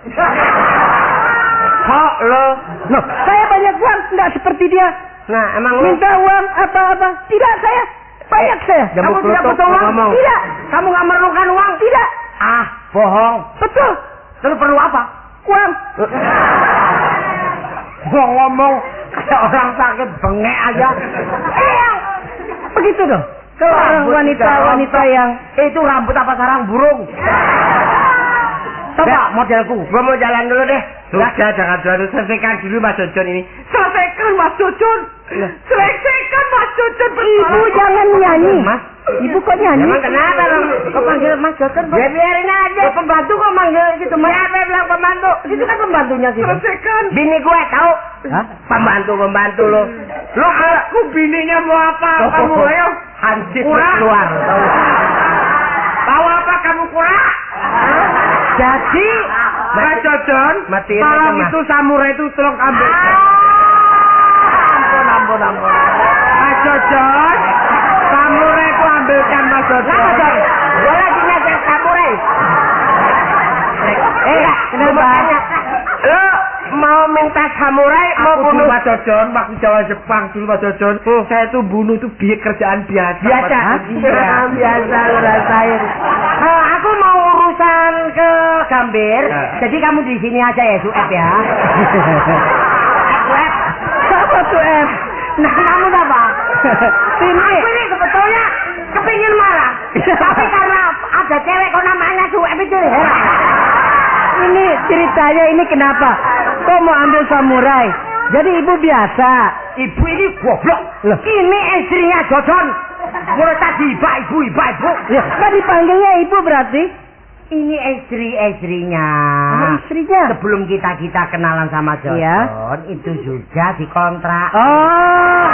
Speaker 2: Kok lo?
Speaker 3: Loh, saya banyak uang, nggak seperti dia.
Speaker 2: Nah, emang lo
Speaker 3: minta uang apa-apa? Tidak saya. Banyak saya.
Speaker 2: Kamu tidak butuh uang?
Speaker 3: Tidak.
Speaker 2: Kamu nggak memerlukan uang?
Speaker 3: Tidak.
Speaker 2: Bohong.
Speaker 3: Betul.
Speaker 2: Lalu perlu apa?
Speaker 3: Uang.
Speaker 2: Gua ngomong kayak orang sakit bengek aja.
Speaker 3: Begitu dong. Kalau wanita yang
Speaker 2: itu rambut apa sarang burung? Coba modelku. Gua mau jalan dulu deh.
Speaker 1: Sudah, jangan selesaikan dulu Mas Jojon ini. Selesaikan Mas Jojon. Selesaikan Mas Jojon.
Speaker 3: Ibu jangan nyanyi. Mas, Ibu kok nyanyi?
Speaker 2: Emang kenapa dong? Kok panggil Mas Jojon? Ya biarin aja. Pembantu kok manggil gitu. Siapa bilang pembantu? Itu kan pembantunya sih.
Speaker 1: Selesaikan.
Speaker 2: Bini gue tahu.
Speaker 3: Hah?
Speaker 2: Pembantu lo. Lo
Speaker 1: aku bininya mau apa? Kamu ayo.
Speaker 2: Hansip keluar. pura.
Speaker 3: Jadi
Speaker 1: Mas Jojon,
Speaker 2: Matiin
Speaker 1: tolong
Speaker 2: aja, Mas.
Speaker 1: itu samurai itu tolong ambil.
Speaker 2: Ampun.
Speaker 1: Mas Jojon, samurai itu ambilkan Mas Jojon.
Speaker 2: Kenapa, Jon? Gua lagi ngajar samurai.
Speaker 3: kenapa?
Speaker 2: Lo mau minta samurai mau
Speaker 1: Aku
Speaker 2: bunuh
Speaker 1: dulu Mas Jojon, waktu Jawa Jepang dulu Mas Jojon. Saya itu bunuh itu kerjaan biasa.
Speaker 2: biasa.
Speaker 1: Mas.
Speaker 2: Iya, biasa lo rasain. Aku mau urusan ke Gambir. Jadi kamu di sini aja ya, Sueb ya. Sueb.
Speaker 3: Apa tuh F?
Speaker 2: Nah, kamu apa?
Speaker 3: Ini.
Speaker 2: Aku ini sebetulnya kepingin marah. Tapi karena ada cewek kok namanya Sueb itu heran.
Speaker 3: Ini ceritanya ini kenapa? Kok mau ambil samurai? Jadi ibu biasa.
Speaker 2: Ibu ini goblok.
Speaker 3: Loh.
Speaker 2: Ini istrinya Jojon. Mulai tadi ibu.
Speaker 3: Ya, kan dipanggilnya ibu berarti?
Speaker 2: Ini istri-istrinya.
Speaker 3: Istrinya.
Speaker 2: Sebelum kita kenalan sama Jojon,
Speaker 3: Iya.
Speaker 2: itu juga dikontrak.
Speaker 3: Oh.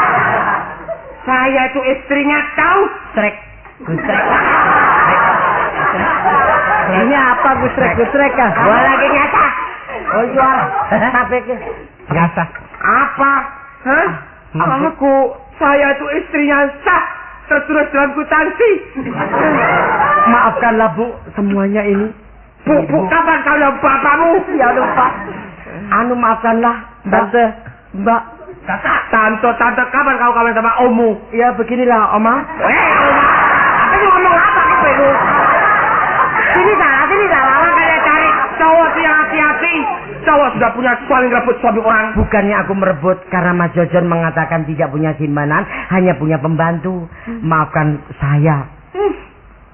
Speaker 1: Saya itu istrinya tahu.
Speaker 2: Gusrek.
Speaker 3: Ini apa gusrek ah?
Speaker 2: Gua lagi nyata. Oh jual. Tapi
Speaker 1: Biasa. Apa? Hah? Saya itu istrinya sah. Tertulis dalam kwitansi.
Speaker 3: Maafkanlah Bu, semuanya ini.
Speaker 1: Bu, kapan kau yang bapakmu?
Speaker 3: Ya lupa. Maafkanlah, Tante, Mbak.
Speaker 1: Tante, kapan kau kawin sama Omu?
Speaker 3: Ya beginilah, Oma.
Speaker 1: Oma. Ini ngomong apa kamu?
Speaker 2: sini salah.
Speaker 1: Orang kayak cari cowok yang hati-hati. Cowok sudah punya suami ngerebut suami orang.
Speaker 2: Bukannya aku merebut karena Mas Jojon mengatakan tidak punya simpanan, hanya punya pembantu. Maafkan saya.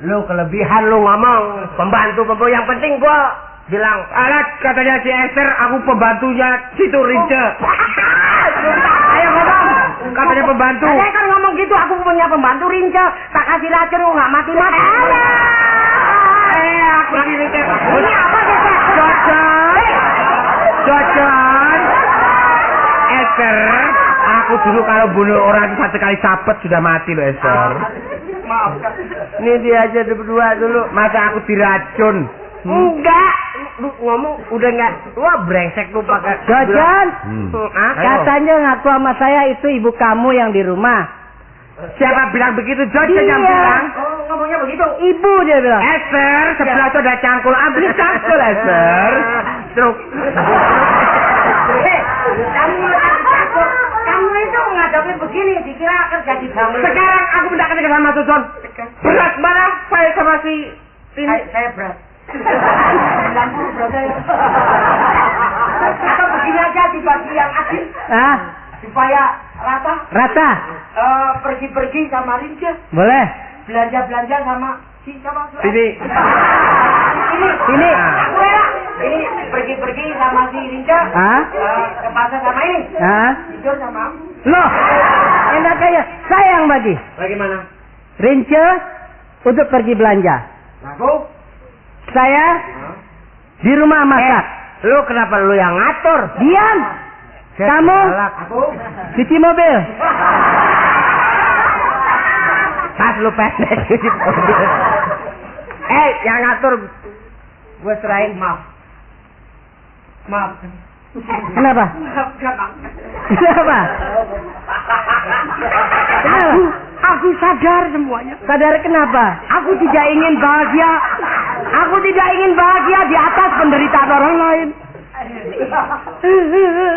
Speaker 2: Lu kelebihan lu ngomong pembantu yang penting gua bilang
Speaker 1: Alat katanya si Esther, aku pembantunya situ Rince.
Speaker 2: ayo ngomong.
Speaker 1: Katanya pembantu.
Speaker 2: Saya kan ngomong gitu, aku punya pembantu Rince. Tak kasih racun kok nggak mati-mati.
Speaker 1: Aku di Rince.
Speaker 2: Ini apa sih?
Speaker 1: Jojon. Esther, aku dulu kalau bunuh orang itu satu kali sapet sudah mati loh Esther.
Speaker 2: Maaf.
Speaker 1: Ini dia aja berdua dulu. Masa aku diracun?
Speaker 2: Enggak. Lu ngomong udah enggak. Wah, brengsek lu pakai.
Speaker 3: Jojon,
Speaker 2: Katanya
Speaker 3: ngaku sama saya itu ibu kamu yang di rumah.
Speaker 1: Siapa bilang begitu? Jojon
Speaker 3: Dia.
Speaker 1: yang bilang.
Speaker 2: ngomongnya begitu.
Speaker 3: Ibu dia bilang.
Speaker 1: Esther, sebelah itu ada cangkul. Ambil cangkul Esther. Truk.
Speaker 2: Kamu itu ngadepin begini dikira kerja di bangun.
Speaker 1: Sekarang aku minta kerja sama Jojon. Berat mana saya sama si ini?
Speaker 2: Saya berat. Atau begini aja dibagi yang adil
Speaker 3: Ah,
Speaker 2: supaya rata.
Speaker 3: rata.
Speaker 2: Pergi-pergi sama Rince,
Speaker 3: Boleh.
Speaker 2: belanja-belanja sama si siapa?
Speaker 1: Ini.
Speaker 3: Ini.
Speaker 2: Aku rela. Ini pergi-pergi sama si Rince.
Speaker 3: Ah?
Speaker 2: Ke pasar sama ini.
Speaker 3: Ah?
Speaker 2: Tidur sama aku.
Speaker 3: Loh, enak aja. Saya yang bagi.
Speaker 2: Bagaimana?
Speaker 3: Rince untuk pergi belanja.
Speaker 2: Aku?
Speaker 3: Saya di rumah masak.
Speaker 2: Lu kenapa lu yang ngatur?
Speaker 3: Diam. Kamu
Speaker 2: Aku?
Speaker 3: cuci mobil.
Speaker 2: Pas lu pendek cuci mobil. Yang ngatur gue serahin maaf.
Speaker 3: Kenapa? Kenapa?
Speaker 2: Aku sadar semuanya.
Speaker 3: Sadar kenapa?
Speaker 2: Aku tidak ingin bahagia. Aku tidak ingin bahagia di atas penderitaan orang lain.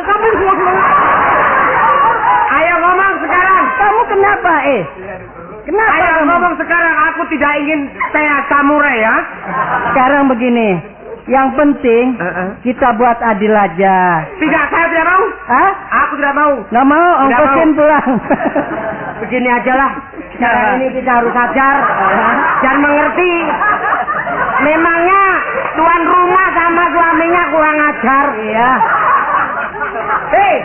Speaker 2: Kamu ngomong. Ayo ngomong sekarang.
Speaker 3: Kamu kenapa, Kenapa
Speaker 1: Ayo
Speaker 3: kamu?
Speaker 1: ngomong sekarang. Aku tidak ingin saya samurai ya.
Speaker 3: Sekarang begini. Yang penting kita buat adil aja.
Speaker 1: Tidak, saya tidak mau.
Speaker 3: Hah?
Speaker 1: Aku tidak mau.
Speaker 3: Nggak mau,
Speaker 1: Tidak
Speaker 3: ongkosin
Speaker 1: mau.
Speaker 3: pulang.
Speaker 2: Begini aja lah. Sekarang ini kita harus sadar dan mengerti. Memangnya tuan rumah sama suaminya kurang ajar.
Speaker 3: Iya.
Speaker 2: Hei.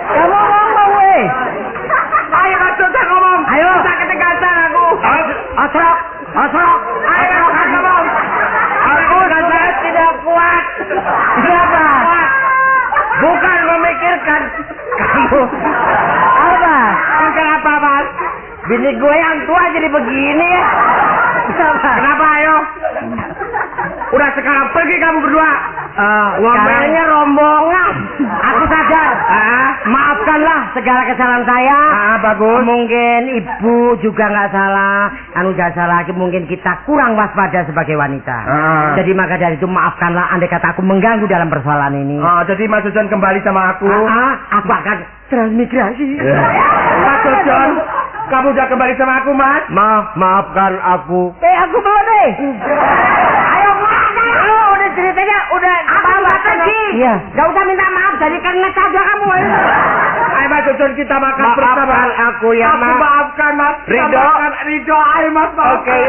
Speaker 3: Kamu ngomong,
Speaker 1: Ayo Mas Jojon ngomong.
Speaker 3: Ayo.
Speaker 1: Bisa ketegasan aku.
Speaker 2: Asrok.
Speaker 1: Ayo Mas ngomong. Aku sudah tidak kuat.
Speaker 3: Kenapa?
Speaker 1: Bukan memikirkan
Speaker 2: Kamu
Speaker 3: Apa?
Speaker 2: kenapa Mas? Bini gue yang tua jadi begini ya. Kenapa ayo? Udah sekarang pergi kamu berdua. Ngomelnya rombongan. Aku sadar. Maafkanlah segala kesalahan saya.
Speaker 1: Bagus.
Speaker 2: Mungkin ibu juga nggak salah. Anu nggak salah lagi. Mungkin kita kurang waspada sebagai wanita. Jadi maka dari itu maafkanlah andai kata aku mengganggu dalam persoalan ini.
Speaker 1: Jadi Mas Jojon kembali sama aku.
Speaker 2: Aku akan transmigrasi.
Speaker 1: Mas Jojon, kamu udah kembali sama aku, Mas?
Speaker 2: Maafkan aku.
Speaker 3: Aku belum deh.
Speaker 2: Ayo maafkan. Lu udah ceritanya udah bawa pergi.
Speaker 3: Iya.
Speaker 2: Gak usah minta maaf, jadi keringet aja kamu.
Speaker 1: Ayo Mas Jojon, kita makan bersama.
Speaker 2: Maafkan aku ya,
Speaker 1: Aku
Speaker 2: Mas.
Speaker 1: maafkan, Mas.
Speaker 2: Ridho.
Speaker 1: Ridho, ayo Mas, maafkan.
Speaker 2: Oke.